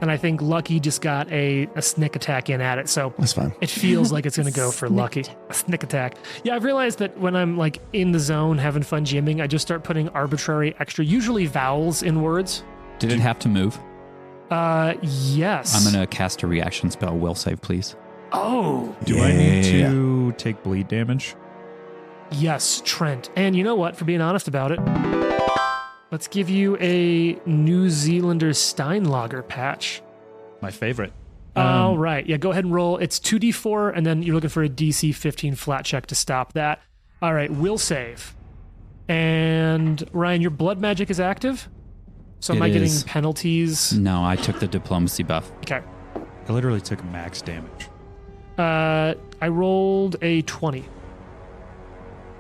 And I think Lucky just got a snick attack in at it. So That's fine. it feels like it's going to go for Lucky. A snick attack. Yeah, I've realized that when I'm like in the zone having fun gymming, I just start putting arbitrary extra, usually vowels in words. Did it have to move? Yes. I'm going to cast a reaction spell. Will save, please. Oh, Do I need to take bleed damage? yes, Trent. And you know what? For being honest about it, let's give you a New Zealander Steinlager patch. My favorite. All right. Yeah, go ahead and roll. It's 2d4, and then you're looking for a DC 15 flat check to stop that. All right, will save. And Ryan, your blood magic is active? So am It I getting is. penalties? No, I took the diplomacy buff. Okay. I literally took max damage. I rolled a 20.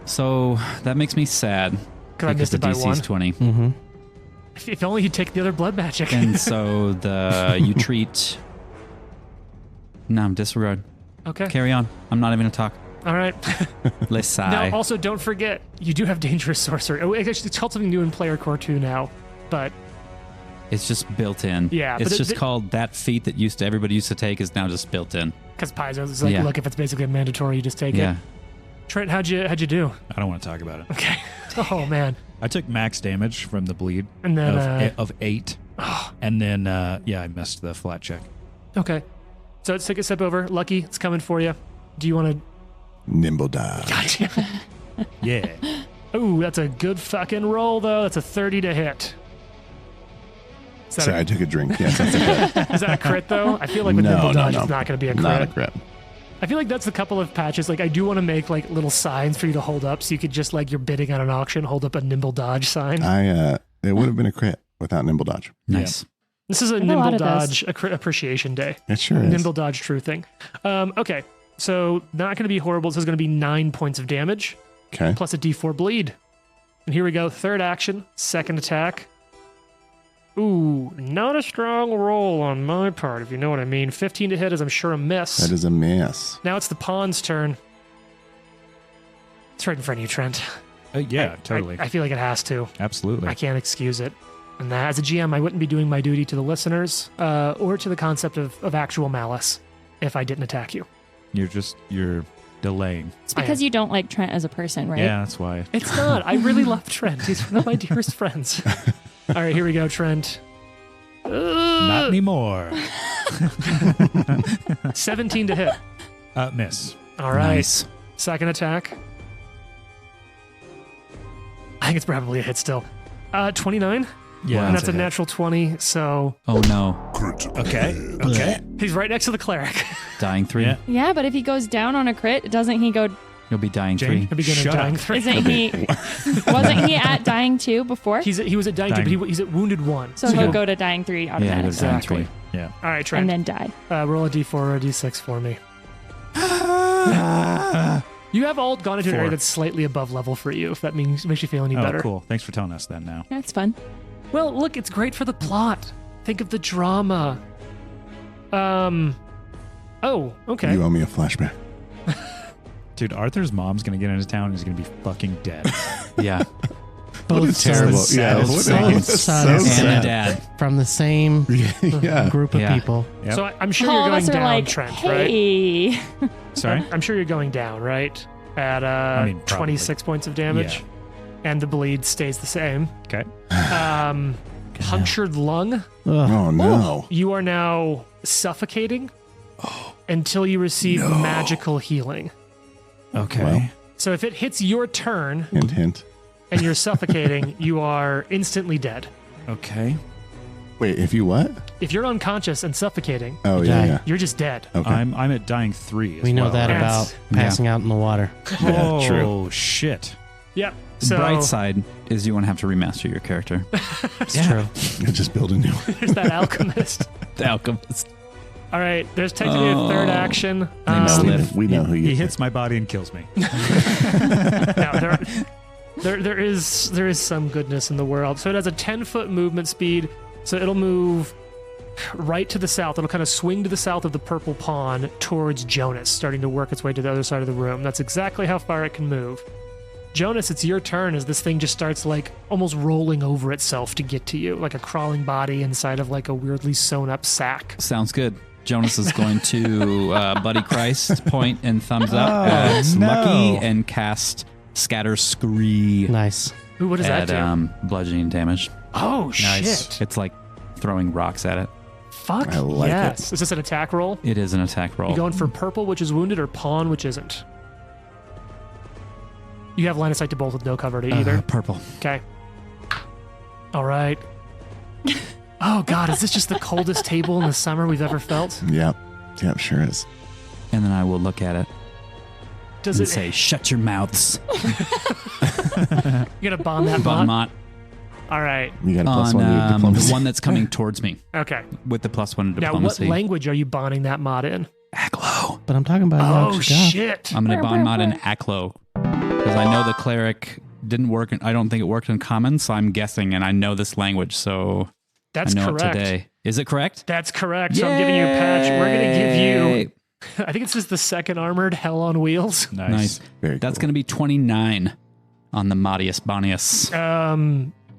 So that makes me sad. Because I missed the it by DC one. is 20. Mm-hmm. If only you take the other blood magic. And so you treat. No, disregard. Okay. Carry on. I'm not even going to talk. All right. Let's sigh. Now, also, don't forget, you do have Dangerous Sorcery. Oh, actually, it's called something new in Player Core 2 now, but It's just built in. Yeah, It's but just called that feat that everybody used to take is now just built in. because Paizo is like, Yeah. look, if it's basically a mandatory, you just take Yeah. it. Trent, how'd you do? I don't want to talk about it. Okay. Oh, man. I took max damage from the bleed And then, of 8. And then, I missed the flat check. okay. So let's take a step over. Lucky, it's coming for you. Do you want to... Nimble dodge. Gotcha. Yeah. Ooh, that's a good fucking roll, though. That's a 30 to hit. Is that, Sorry, I took a drink. Yes, that's a hit. is that a crit, though? I feel like with Nimble Dodge, it's not going to be a crit. Not a crit. I feel like that's a couple of patches. Like, I do want to make, like, little signs for you to hold up so you could just, like, you're bidding on an auction, hold up a Nimble Dodge sign. It would have been a crit without nimble dodge. Nice. This is a have a Nimble lot of Dodge Appreciation Day. It sure is. Nimble Dodge True thing. Okay, so not going to be horrible. This is going to be 9 points of damage Okay. plus a d4 bleed. And here we go. Third action, second attack. Ooh, not a strong roll on my part, if you know what I mean. 15 to hit is, I'm sure, a miss. That is a miss. Now it's the pawn's turn. It's right in front of you, Trent. Yeah, totally. I feel like it has to. Absolutely. I can't excuse it. And that, as a GM, I wouldn't be doing my duty to the listeners or to the concept of actual malice if I didn't attack you. You're delaying. It's because you don't like Trent as a person, right? Yeah, that's why. It's not. I really love Trent. He's one of my dearest friends. All right, here we go, Trent. Not anymore. 17 to hit. Miss. All right. Nice. Second attack. I think it's probably a hit still. 29. Yeah, And that's a hit. natural 20. So Oh no. Critical Okay. hit. Okay. he's right next to the cleric. Dying 3. Yeah. Yeah, but if he goes down on a crit, doesn't he go? You'll be dying Jane, 3. He'll be going to Shut dying up. 3. Isn't he? Wasn't he at dying 2 before? He was at dying 2, but he's at wounded 1. So he'll go to dying 3 Yeah, automatically, there's dying Exactly. 3. Yeah. All right, and Trent. then die. Roll a d4 or a d6 for me. You have all gone into an 4. area that's slightly above level for you, if that makes you feel any Oh, better. cool. Thanks for telling us that now. That's fun. Well, look, it's great for the plot. Think of the drama. Oh, okay. You owe me a flashback. Dude, Arthur's mom's going to get into town and he's going to be fucking dead. Yeah. What a Both terrible. sons, Yeah, both what a- sons. so Sons. And a sad. dad. from the same Yeah. group of Yeah. people. Yep. So I'm sure All you're of going us are down, like, Trent, right? hey. Sorry? I'm sure you're going down, right? At mean, probably. 26 points of damage. And the bleed stays the same. Okay. Punctured lung. Ugh. Oh no. You are now suffocating until you receive magical healing. Okay. Well. So if it hits your turn Hint, hint. and you're suffocating, you are instantly dead. Okay. Wait, if you what? If you're unconscious and suffocating, Oh Die. yeah, you're just dead. yeah. Okay. I'm at dying 3 as We know well, that right? about passing out in the water. Yeah, Oh, true. shit. Yep. The So bright side is you won't have to remaster your character. It's true. Just build a new one. there's that alchemist. The alchemist. All right. There's technically a third action. Name is We- Liv. we know who you He hits my body and kills me. Now, there is some goodness in the world. So it has a 10-foot movement speed. So it'll move right to the south. It'll kind of swing to the south of the purple pawn towards Jonas, starting to work its way to the other side of the room. That's exactly how far it can move. Jonas, it's your turn as this thing just starts like almost rolling over itself to get to you, like a crawling body inside of like a weirdly sewn up sack. Sounds good. Jonas is going to Buddy Christ, point and thumbs up at no. Lucky and cast Scatter Scree Nice. Ooh, what does that at do? bludgeoning damage. Oh, Nice. shit. It's like throwing rocks at it. Fuck I like yes. Is this an attack roll? It is an attack roll. You going for purple, which is wounded, or pawn, which isn't? You have line of sight to both with no cover to either. Purple. Okay. All right. Oh God, is this just the coldest table in the summer we've ever felt? Yep. Yep, sure is. And then I will look at it Does and it say, shut your mouths. You gonna bond that Bon bot? mot. All right. You got a plus On one to your diplomacy. the one that's coming towards me Okay. with the +1 Now, what diplomacy. language are you bonding that mod in? Aglo. But I'm talking about Oh Yorkshire stuff. shit! I'm going to bond mod in Aklo because I know the cleric didn't work. I don't think it worked in common, so I'm guessing, and I know this language, so That's I know correct. it today. Is it correct? That's correct. So I'm giving you a patch. We're gonna give you. Yay! I think it's just the second armored Hell on Wheels. Nice. Very That's cool. going to be 29 on the Modius Bonius.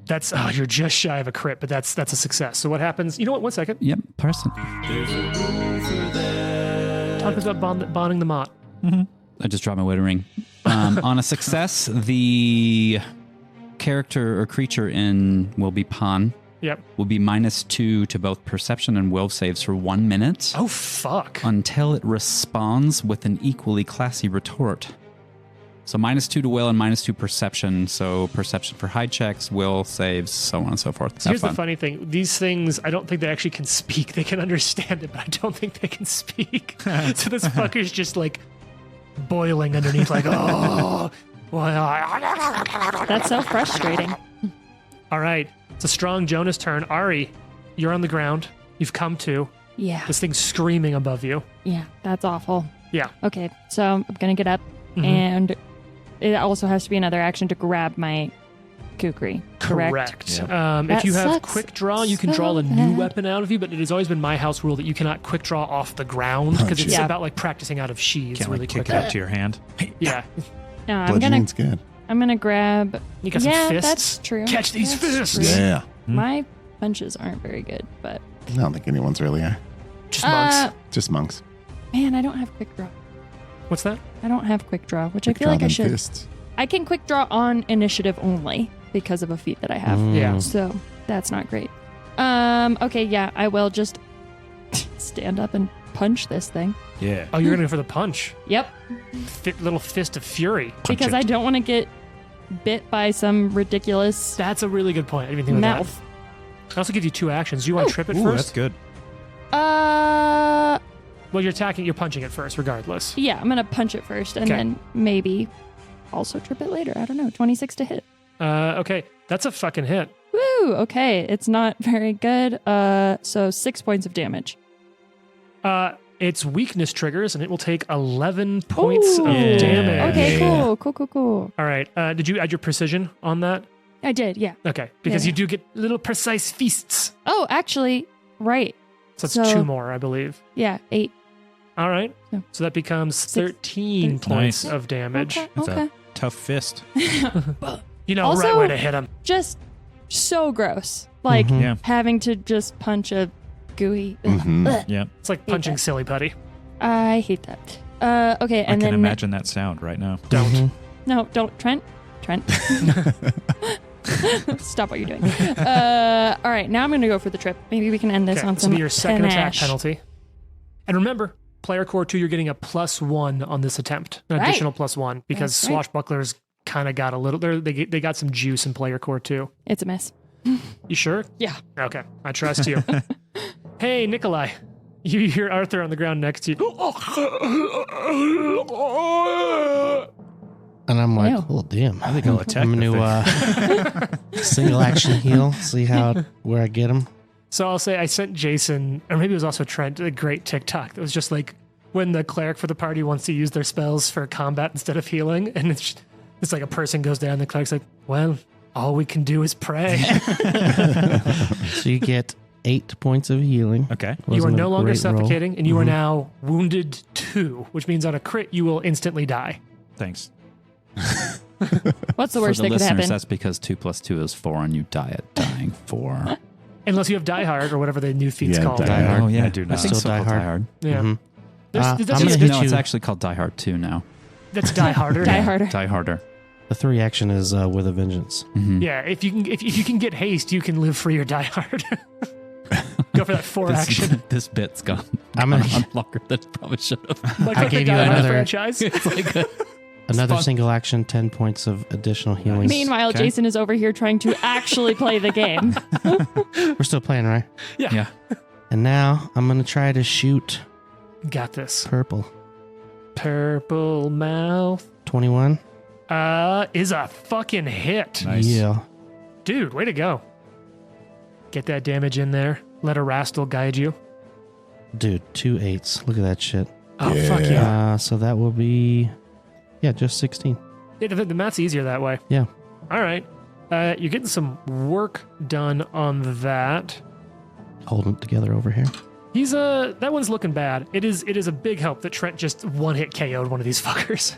That's you're just shy of a crit, but that's a success. So what happens? You know what? 1 second. Yep, person. Talk about bonding the mod. I just dropped my wedding ring. On a success, the character or creature in will be Pawn. Yep. Will be -2 to both perception and will saves for 1 minute Oh fuck. until it responds with an equally classy retort. So -2 to will and -2 perception. So perception for high checks, will saves, so on and so forth. So Have here's the fun. funny thing. These things, I don't think they actually can speak. They can understand it, but I don't think they can speak. So this fucker's just like boiling underneath, like, oh. That's so frustrating. All right. It's a strong Jonas turn. Ari, you're on the ground. You've come to. Yeah. This thing's screaming above you. Yeah. That's awful. Yeah. Okay. So I'm going to get up Mhm. and it also has to be another action to grab my kukri. Correct. If That you have sucks quick draw, you can so draw a new bad. weapon out of you, but it has always been my house rule that you cannot quick draw off the ground because Punch it's it. Yeah. about like practicing out of sheaths Can't really like kick quickly. it out to your hand. Yeah. No, I'm Bludgeoning's good. gonna grab. You got some Yeah, fists. that's true. Catch these That's fists. true. Yeah. My punches aren't very good, but I don't think anyone's really are. Just monks. Just monks. man, I don't have quick draw. What's that? I don't have quick draw, which I Quick feel draw like I them should. fists. I can quick draw on initiative only because of a feat that I have. Yeah. So that's not great. Okay, yeah, I will just stand up and punch this thing. Yeah. Oh, you're going to go for the punch. Yep. Little fist of fury. Because I don't want to get bit by some ridiculous That's a really good point. I didn't even think of mouth. that. I also give you 2 actions. Do you want to trip it Ooh, first? that's good. Well, you're attacking, you're punching it first, regardless. Yeah, I'm gonna punch it first and Okay. then maybe also trip it later. I don't know. 26 to hit. Okay, that's a fucking hit. Woo! Okay, it's not very good. So 6 points of damage. Its weakness triggers, and it will take 11 points of Ooh. damage. Okay, Yeah. cool. All right. Did you add your precision on that? I did, yeah. Okay, because Yeah. you do get little precise feasts. Oh, actually, right. So it's So- 2 more, I believe. Yeah, 8. All right. Yeah. So that becomes 13 Nice. points of damage. Okay. That's okay. a tough fist. You know Also- right where to hit him. Just so gross. Like Mhm. Yeah. having to just punch a gooey. Mhm. Ugh. Yeah. It's like punching that. silly putty. I hate that. Okay, I and can then imagine that sound right now. Don't. Mhm. no, don't Trent. Stop what you're doing. All right, now I'm going to go for the trip. Maybe we can end this Okay, on this will some be your second attack panache. penalty. And remember, player core 2, you're getting a +1 on this attempt, an Right. additional +1 because That's right. swashbucklers kind of got a little. They got some juice in player core 2. It's a miss. You sure? Yeah. Okay, I trust you. Hey, Nikolai, you hear Arthur on the ground next to you. And I'm like, Ew. oh damn! I think I'll attack I'm the gonna single action heal. See where I get him. So I'll say I sent Jason, or maybe it was also Trent, a great TikTok that was just like when the cleric for the party wants to use their spells for combat instead of healing, and it's like a person goes down, the cleric's like, well, all we can do is pray. So you get 8 points of healing. Okay. You are Wasn't a no longer great roll. suffocating, and you are Mhm. now wounded 2, which means on a crit you will instantly die. Thanks. What's the For worst the that could listeners, happen? that's because 2 + 2 is 4 and you die at dying 4. Unless you have Die Hard or whatever the new feat's Yeah, called. Die Hard. Oh, yeah. I do I not. think Still so Die called Hard. Die Hard. Yeah. Mhm. There's I'm that's, gonna just, hit No, it's you. actually called Die Hard 2 now. that's Die Harder. Die harder. Die Harder. The 3 action is with a vengeance. Mhm. Yeah, if you can get haste, you can live free or die hard. Go for that 4 action. This bit's gone I'm on gonna- longer than it probably should have. Like I the gave you Die Hard another- franchise. It's like Another fun. single action, 10 points of additional healing. Meanwhile, Okay. Jason is over here trying to actually play the game. We're still playing, right? Yeah. And now I'm going to try to shoot Got this. purple. Purple mouth. 21. Is a fucking hit. Nice. Yeah. Dude, way to go. Get that damage in there. Let a rastal guide you. Dude, 2 8s. Look at that shit. Oh, fuck yeah. So that will be, just 16. The math's easier that way. Yeah. All right. You're getting some work done on that. Holding it together over here. He's that one's looking bad. It is a big help that Trent just one hit KO'd one of these fuckers.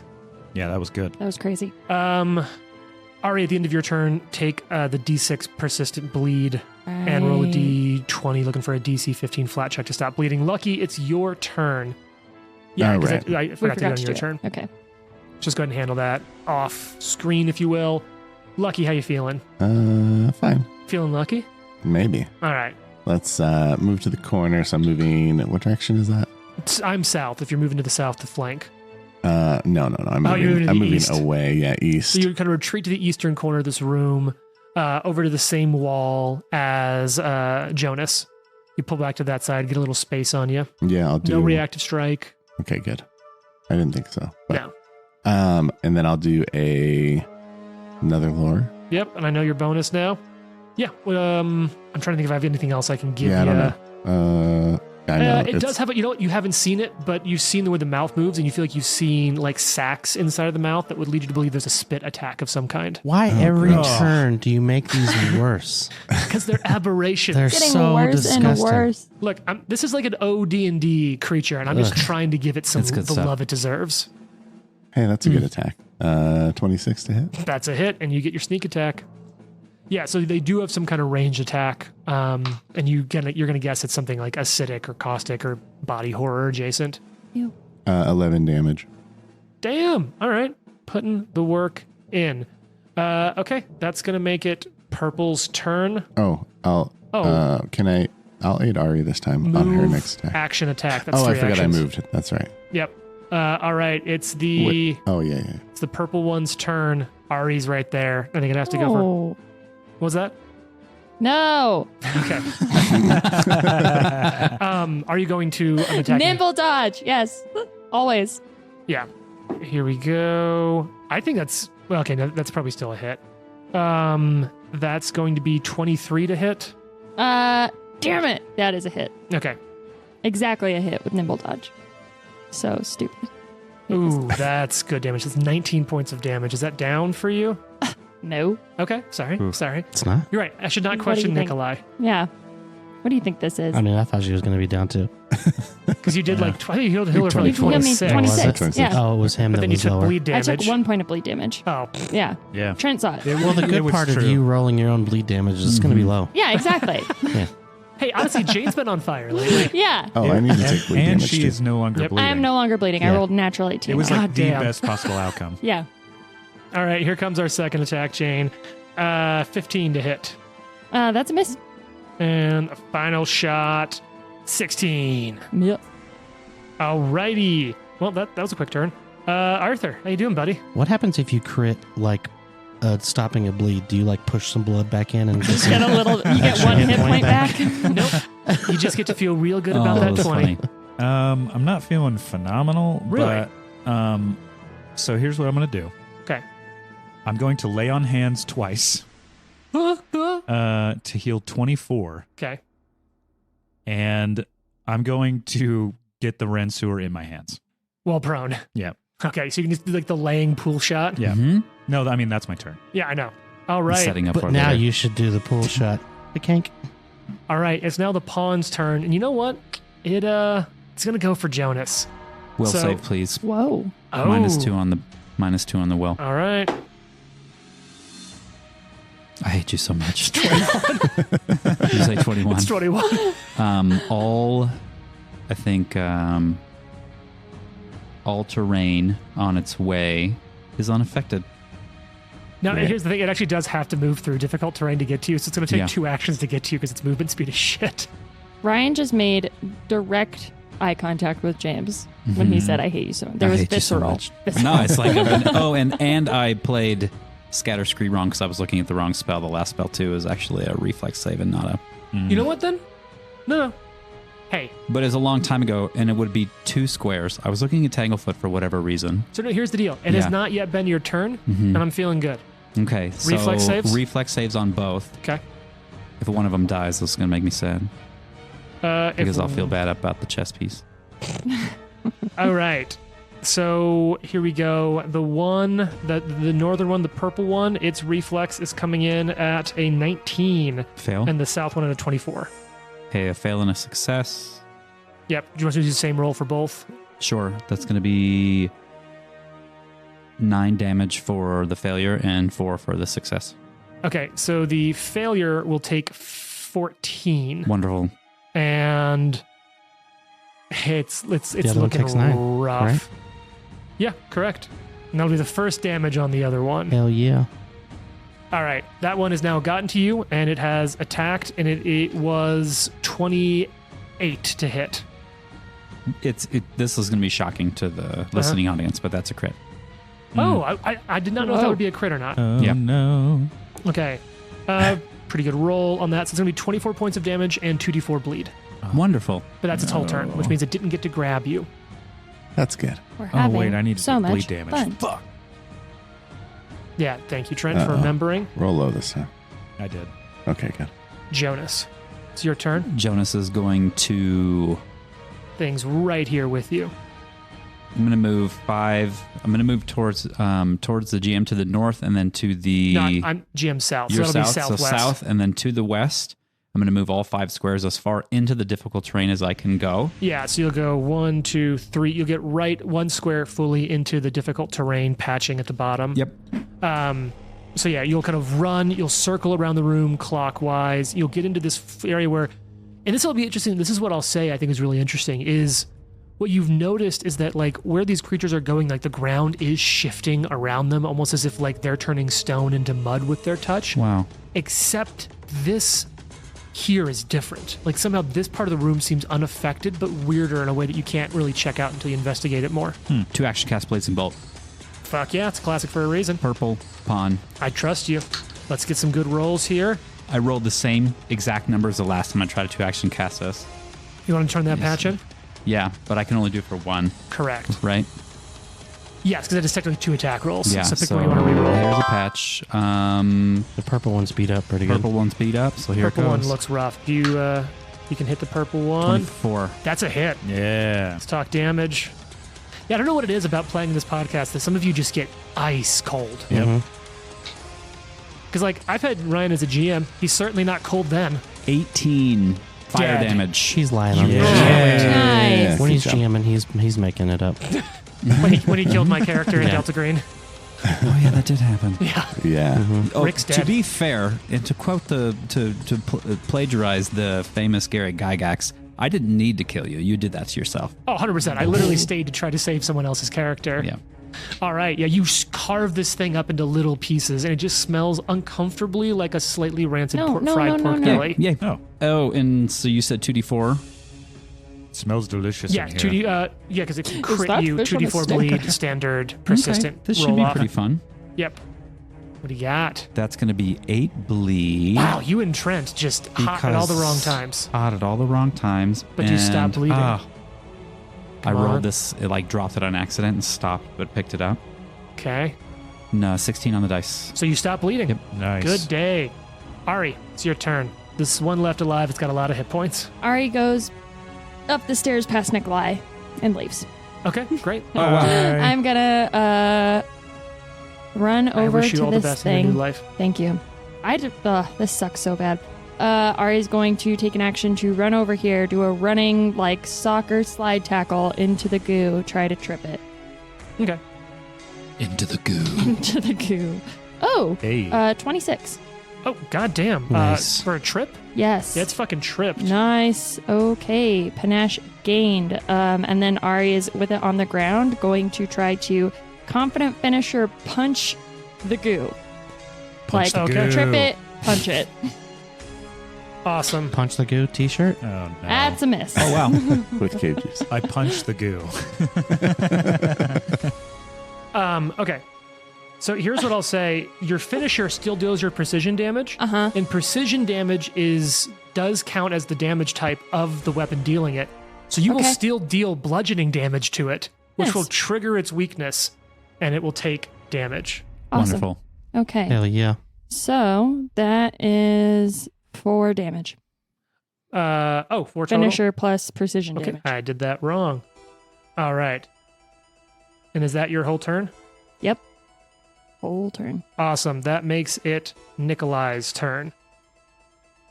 Yeah, that was good. That was crazy. Ari, at the end of your turn, take the D6 persistent bleed and roll a D20 looking for a DC 15 flat check to stop bleeding. Lucky, it's your turn. Yeah, All because right. I We forgot to do it on to your do it. turn. Okay. Just go ahead and handle that off screen, if you will. Lucky, how you feeling? Fine. Feeling lucky? Maybe. All right. Let's move to the corner. So I'm moving. What direction is that? I'm south. If you're moving to the south to flank. No. I'm Oh, you're moving to I'm the moving east. away. Yeah, east. So you kind of retreat to the eastern corner of this room, over to the same wall as Jonas. You pull back to that side, get a little space on you. Yeah, I'll do. No reactive strike. Okay, good. I didn't think so. But, No. and then I'll do another lore. Yep, and I know your bonus now. Yeah, I'm trying to think if I have anything else I can give Yeah, I you. don't know. I know. It does have, you know what, you haven't seen it, but you've seen the way the mouth moves, and you feel like you've seen like sacs inside of the mouth that would lead you to believe there's a spit attack of some kind. Why Oh, every God. turn do you make these worse? Because they're aberrations. They're Getting so worse disgusting. and worse. Look, this is like an OD&D creature, and I'm just Ugh. trying to give it some That's good the stuff. love it deserves. Hey, that's a good attack. 26 to hit. That's a hit, and you get your sneak attack. Yeah, so they do have some kind of range attack, and you're gonna guess it's something like acidic or caustic or body horror adjacent. 11 damage. Damn. All right, putting the work in. Okay, that's gonna make it Purple's turn. Oh, I'll aid Ari this time on her Move, next attack. Action attack. That's Oh, I three forgot actions. I moved. That's right. Yep. All right, it's the Oh, yeah. it's the purple one's turn. Ari's right there. I think it has to go for. Oh. What was that? No. Okay. Are you going to attack? Nimble dodge. Yes. Always. Yeah. Here we go. I think that's well. Okay, no, that's probably still a hit. That's going to be 23 to hit. Damn it. That is a hit. Okay. Exactly a hit with nimble dodge. So stupid. Ooh, that's good damage. That's 19 points of damage. Is that down for you? No. Okay. Sorry. Oof. Sorry. It's not. You're right. I should not What do question you think? Nikolai Yeah. What do you think this is? I mean, I thought she was going to be down too. because you did like I think you healed her for like You healed me 26. 26. 26. Yeah. Oh, it was him But that then you was took lower. bleed I damage. took 1 point of bleed damage. Oh, Yeah. Yeah. Trent saw it. Well, the It good was part of true. you rolling your own bleed damage is going to be low. Yeah, exactly. hey, honestly, Jane's been on fire lately. Yeah. Oh, I need to take bleed and damage she too. is no longer Yep. bleeding. I am no longer bleeding. I Yeah. rolled natural 18. It was God like the damn. best possible outcome. yeah. All right, here comes our second attack, Jane. 15 to hit, That's a miss. and a final shot, 16. Yep. Alrighty. Well, that was a quick turn. Arthur, how you doing, buddy? What happens if you crit, like, stopping a bleed? Do you, like, push some blood back in and just... Get a little. You get Extra one hit hit point point back. Nope. You just get to feel real good Oh, about that that's 20. funny. I'm not feeling phenomenal, Really? but so here's what I'm going to do. Okay. I'm going to lay on hands twice to heal 24, Okay. and I'm going to get the Ren Sewer in my hands. Well prone. Yeah. Okay, so you can just do like the laying pool shot. Yeah. Mhm. No, I mean, that's my turn. Yeah, I know. All right. Setting up But for now later. you should do the pull shot. The kank. All right. It's now the pawn's turn, and you know what? It's gonna go for Jonas. Will so- save, please. Whoa. Oh. -2 on the will. All right. I hate you so much. 21. You say 21. It's 21. All, I think, all terrain on its way is unaffected. Now, Yeah. here's the thing. It actually does have to move through difficult terrain to get to you, so it's going to take Yeah. 2 actions to get to you because its movement speed is shit. Ryan just made direct eye contact with James when he said, "I hate you so much." There was hate you so visceral. much. No, it's like and I played Scatter Scree wrong because I was looking at the wrong spell. The last spell too is actually a reflex save and not a. You know what then? No. Hey. But it's a long time ago, and it would be 2 squares. I was looking at Tanglefoot for whatever reason. So no, here's the deal. It has not yet been your turn, and I'm feeling good. Okay, so Reflex saves? Reflex saves on both. Okay. If one of them dies, this is going to make me sad because I'll feel bad about the chess piece. All right. So here we go. The one, the northern one, the purple one, its reflex is coming in at a 19, Fail. and the south one at a 24. Okay, a fail and a success. Yep. Do you want to do the same roll for both? Sure, that's going to be 9 damage for the failure and 4 for the success. Okay. So the failure will take 14, Wonderful. and it's other one looking takes 9, rough. right? Yeah, correct. And that'll be the first damage on the other one. Hell yeah. All right, that one has now gotten to you, and it has attacked, and it was 28 to hit. This is going to be shocking to the listening audience, but that's a crit. Oh, I did not know if that would be a crit or not. Oh, Yeah. no. Okay, pretty good roll on that. So it's going to be 24 points of damage and 2d4 bleed. Wonderful. But that's its whole turn, which means it didn't get to grab you. That's good. We're Oh, having wait, I need to so get much bleed damage. fun. Fuck. Yeah, thank you, Trent, for Uh-oh. remembering. Roll low this time. I did. Okay, good. Jonas, it's your turn. Jonas is going to... Things right here with you. I'm going to move 5. I'm going to move towards the GM to the north and then to the... No, I'm GM south, so Your that'll south, be southwest. so south and then to the west. I'm going to move all 5 squares as far into the difficult terrain as I can go. Yeah, so you'll go 1, 2, 3. You'll get right 1 square fully into the difficult terrain, patching at the bottom. Yep. So yeah, you'll kind of run. You'll circle around the room clockwise. You'll get into this area where, and this will be interesting. This is what I'll say. I think is really interesting. Is what you've noticed is that like where these creatures are going, like the ground is shifting around them, almost as if like they're turning stone into mud with their touch. Wow. Except this here is different. Like somehow this part of the room seems unaffected, but weirder in a way that you can't really check out until you investigate it more. 2 action cast Blazing Bolt. Fuck yeah, it's a classic for a reason. Purple pawn. I trust you. Let's get some good rolls here. I rolled the same exact number as the last time I tried to 2 action cast this. You want to turn that patch in? Yeah, but I can only do it for 1, Correct. right? Yes, because it is technically 2 attack rolls. Yeah, so pick so one you want to reroll. here's a patch. The purple one's beat up pretty good. Purple one's beat up, so here Purple it one goes. looks rough. Do you can hit the purple one? 24. That's a hit. Yeah. Let's talk damage. Yeah, I don't know what it is about playing this podcast that some of you just get ice cold. Yep. Mhm. Because like I've had Ryan as a GM, he's certainly not cold then. 18 fire Dead. damage. He's lying on me. Nice. When Good he's job. GMing, he's making it up. when he killed my character in Yeah. Delta Green. Oh yeah, that did happen. Yeah. Yeah. Oh, Rick's to dead. be fair, and to quote plagiarize the famous Gary Gygax, I didn't need to kill you. You did that to yourself. Oh, 100%. I literally stayed to try to save someone else's character. Yeah. All right. Yeah, you carve this thing up into little pieces, and it just smells uncomfortably like a slightly rancid fried pork no. belly. Yeah. Oh, Oh, and so you said 2d4. it smells delicious Yeah, in here. 2D. Yeah, because it can crit that you. fish on a 2d4 stick? bleed, standard, persistent. Okay, this should roll be off. pretty fun. Yep. What do you got? That's going to be 8 bleed. Wow, you and Trent just hot at all the wrong times. Hot at all the wrong times. But you stopped bleeding. I Come rolled on. this, it like dropped it on accident and stopped, but picked it up. Okay. No, 16 on the dice. So you stop bleeding. Yep. Nice. Good day. Ari, it's your turn. This one left alive, it's got a lot of hit points. Ari goes up the stairs past Nikolai and leaves. Okay, great. I'm gonna run I over wish you to all the this best in your thing. new life. Thank you. This sucks so bad. Ari's going to take an action to run over here, do a running like soccer slide tackle into the goo, try to trip it Okay. Into the goo. into the goo. Oh, Hey. 26. Oh, goddamn. Nice. For a trip? Yes. Yeah, it's fucking tripped. Nice. Okay. Panache gained. And then Ari is with it on the ground, going to try to confident finisher punch the goo. Punch the okay. goo. Trip it, punch it. Awesome. Punch the goo t-shirt. Oh no. That's a miss. Oh wow. with cages. I punched the goo. Okay. So here's what I'll say. Your finisher still deals your precision damage. Uh-huh. And precision damage does count as the damage type of the weapon dealing it. So you will Okay. still deal bludgeoning damage to it, which Nice. will trigger its weakness, and it will take damage. Awesome. Wonderful. Okay. Hell yeah. So that is 4 damage. 4 total? Finisher plus precision Okay, damage. I did that wrong. All right. And is that your whole turn? Yep. Whole turn. Awesome. That makes it Nikolai's turn.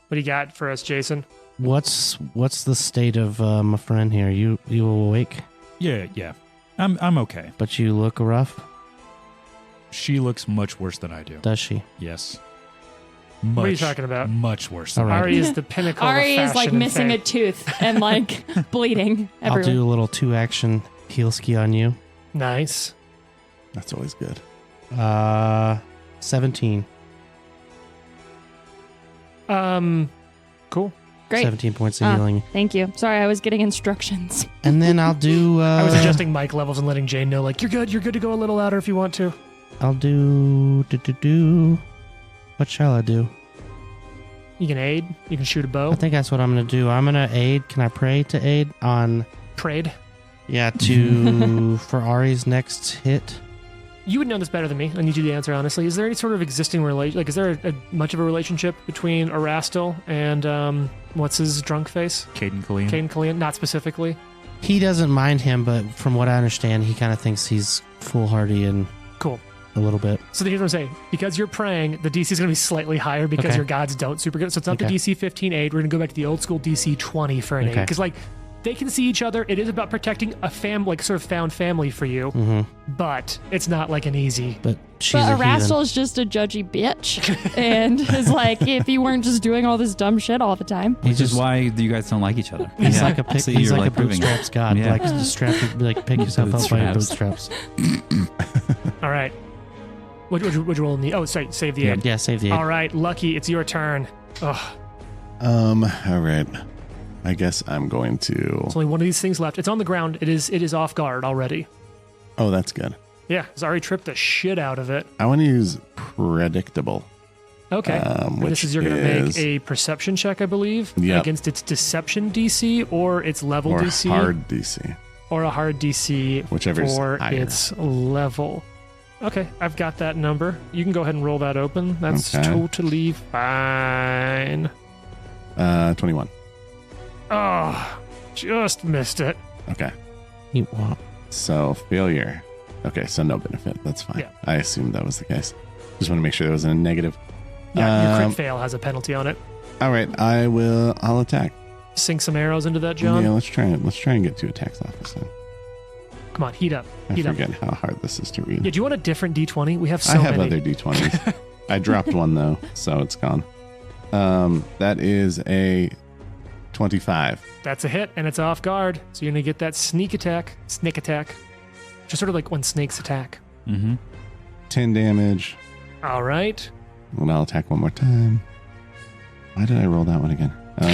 What do you got for us, Jason? What's the state of my friend here? You awake, Yeah. I'm okay. but you look rough. She looks much worse than I do. Does she? Yes. What are you talking about? Much worse All than right. Ari is the pinnacle Ari of is like fashion and missing a fame. tooth and like bleeding I'll everywhere. do a little 2-action heel ski on you. Nice. That's always good. 17. Cool. Great. 17 points of Ah. healing. Thank you. Sorry, I was getting instructions. And then I'll do I was adjusting mic levels and letting Jane know, like, you're good to go a little louder if you want to. I'll do what shall I do? You can aid. You can shoot a I bow. think that's what I'm gonna do. I'm gonna aid. Can I pray to aid on Prayed. to for Ari's next hit? You would know this better than me. I need you to answer honestly. Is there any sort of existing relation? Like, is there much of a relationship between Erastil and what's his drunk face? Caden Killian. Caden Killian? Not specifically. He doesn't mind him, but from what I understand, he kind of thinks he's foolhardy and Cool. a little bit. So here's what I'm saying. Because you're praying, the DC is going to be slightly higher because Okay. your gods don't super good. So it's not the Okay. DC 15 aid. We're going to go back to the old school DC 20 for an aid. Okay. Because like they can see each other. It is about protecting a like sort of found family for you, Mm-hmm. but it's not like an easy. But she's But a heathen. Erastil is just a judgy bitch and is like, if you weren't just doing all this dumb shit all the time. He's Which is just why you guys don't like each other. he's Yeah. like a pick, See, he's you're like a proving it. bootstraps god. Yeah. Like just strap, like pick yourself up by your Bootstraps. bootstraps. All right. What would you roll in the? Oh, sorry. Save the aid. Yeah, save the aid. All right, Lucky. It's your turn. Ugh. All right. I guess I'm going to. There's only one of these things left. It's on the ground. It is off guard already. Oh, that's good. Yeah, Zari tripped the shit out of it. I want to use predictable. Okay. And this which is you're going to make is- a perception check, I believe, Yep. against its deception DC or its level Or DC hard DC. or a hard DC Whichever's for higher. its level. Okay, I've got that number. You can go ahead and roll that open. That's Okay. totally fine. 21. Oh, just missed it. Okay. You want So failure. Okay, so no benefit. That's fine. Yeah. I assumed that was the case. Just want to make sure there wasn't a negative. Yeah, your Um, crit fail has a penalty on it. All right, I'll attack. Sink some arrows into that, John. Yeah, let's try and get 2 attacks off this thing. Come on, heat up. I Heat up. forget how hard this is to read. Yeah, do you want a different D20? We have so I have many. other D20s. I dropped one though, so it's gone. That is a 25. That's a hit, and it's off guard. So you're going to get that sneak attack. Just sort of like when snakes attack. Mm-hmm. 10 damage. All right. And I'll attack one more time. Why did I roll that one again? Do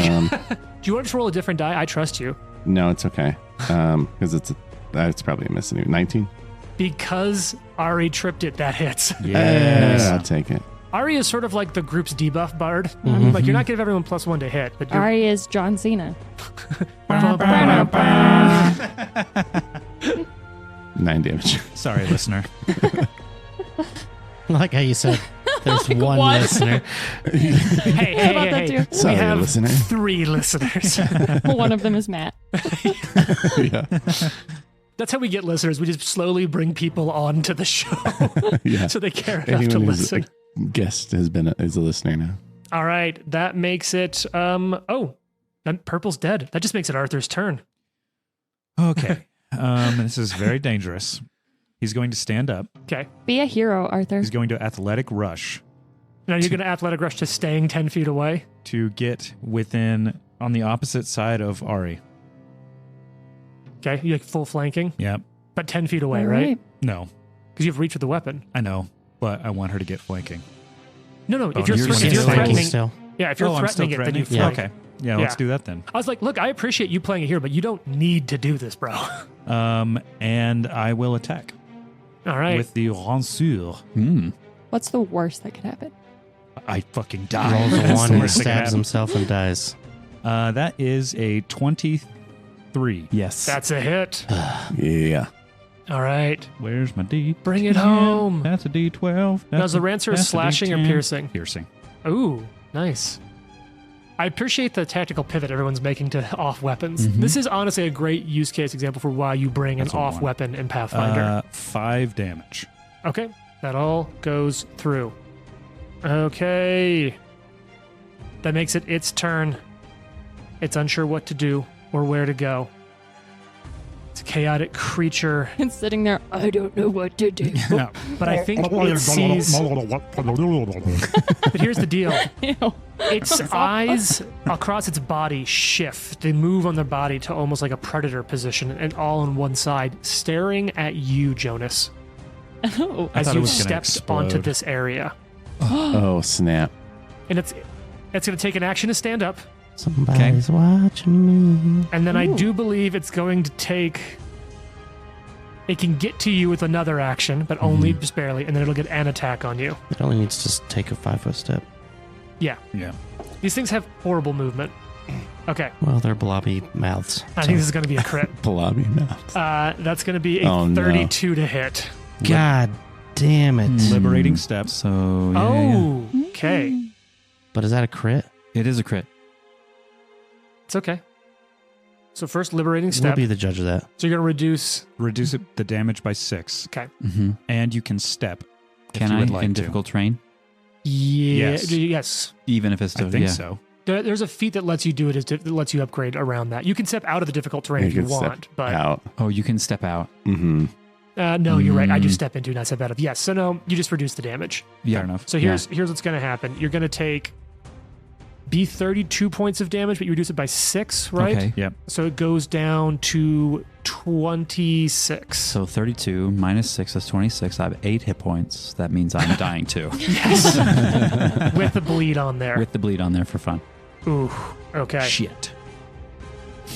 you want to just roll a different die? I trust you. No, it's okay. Because it's probably a miss anyway. 19. Because Ari tripped it, that hits. Yeah, I'll take it. Ari is sort of like the group's debuff bard. Mhm. Like, you're not giving everyone +1 to hit, but you're... Ari is John Cena. 9 damage. Sorry, listener. like how you said there's Like one what? listener. Hey, How about that too? Sorry, we have listener. 3 listeners. One of them is Matt. Yeah. That's how we get listeners. We just slowly bring people on to the show Yeah. so they care enough to Anyone who's listen. a guest is a listener now. All right, that makes it. Then purple's dead. That just makes it Arthur's turn. Okay. This is very dangerous. He's going to stand up. Okay. Be a hero, Arthur. He's going to athletic rush Now you're going to athletic rush to staying 10 feet away. to get within on the opposite side of Ari. Okay, you like full flanking, Yep. but 10 feet away, All right? No, Because you have reach with the weapon. I know, but I want her to get flanking. No, if Oh, you're, you're if still you're flanking threatening, still. Yeah, if you're I'm still threatening it, then you threatening? flank. Okay. Yeah, let's do that then. I was like, look, I appreciate you playing it here, but you don't need to do this, bro. And I will attack All right. with the rancure. What's the worst that could happen? I fucking die. Rolls a That's one the and worst that could stabs happen. himself and dies. That is a 23. Yes. That's a hit. Yeah. All right. Where's my D? Bring it home. That's a D12. Now, is the Rancer that's a slashing or D10. piercing? Piercing. Ooh, nice. I appreciate the tactical pivot everyone's making to off weapons. This is honestly a great use case example for why you bring That's an a off one. weapon in Pathfinder. 5 damage. Okay, that all goes through. Okay. That makes it its turn. It's unsure what to do or where to go. It's a chaotic creature, It's sitting there. I don't know what to do. Yeah. but I think it sees. But here's the deal. Ew. Its eyes across its body shift. They move on their body to almost like a predator position and all on one side, staring at you, Jonas, Oh. I as thought it you was gonna stepped onto explode. this area. Oh, snap. And it's going to take an action to stand up. Somebody's watching me. And then I Ooh. do believe it's going to take... It can get to you with another action, but only just barely, and then it'll get an attack on you. It only needs to take a 5-foot step. Yeah. Yeah. These things have horrible movement. Okay. Well, they're blobby mouths. I think this is going to be a crit. Palabi mouth. That's going to be a Oh, no. 32 to hit. God damn it. Liberating steps. So, yeah, Oh, okay. But is that a crit? It is a crit. It's okay. So first liberating We'll step. be the judge of that. So you're going to reduce... Reduce the damage by 6. Okay. Mm-hmm. And you can step. if Can you I would like in to. difficult terrain? Yeah. Yes. Yes. Even if it's I difficult? think Yeah. so. There's a feat that lets you do it, that lets you upgrade around that. You can step out of the difficult terrain if you can step want, but... out. Oh, you can step out. Mm-hmm. No, you're right. I do Mm. step into, not step out of. Yes. So no, you just reduce the damage. Yeah. Fair enough. So here's what's going to happen. You're going to take B32 points of damage, but you reduce it by 6, right? Okay. Yep. So it goes down to 26. So 32 minus 6 is 26. I have 8 hit points. That means I'm dying too. Yes. With the bleed on there. With the bleed on there for fun. Ooh. Okay. Shit.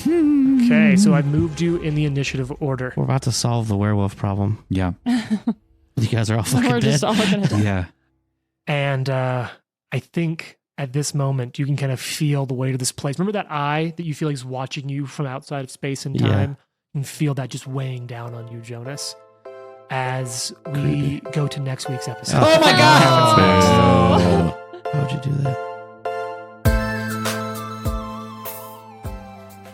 Okay. So I moved you in the initiative order. We're about to solve the werewolf problem. Yeah. You guys are all fucking We're dead. just all gonna die. Yeah. And I think at this moment, you can kind of feel the weight of this place. Remember that eye that you feel like is watching you from outside of space and Yeah. time? You can feel that just weighing down on you, Jonas, as we go to next week's episode. Oh my God. How'd you do that?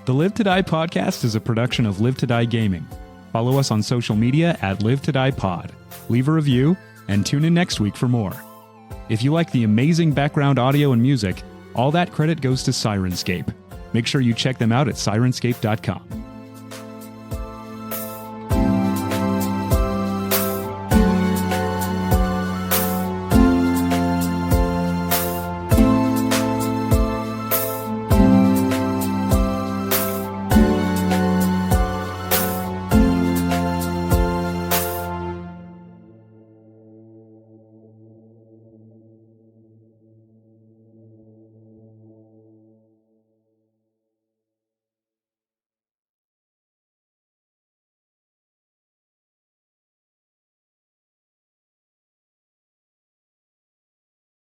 The Live to Die podcast is a production of Live to Die Gaming. Follow us on social media at Live to Die Pod. Leave a review and tune in next week for more. If you like the amazing background audio and music, all that credit goes to Syrinscape. Make sure you check them out at Syrinscape.com.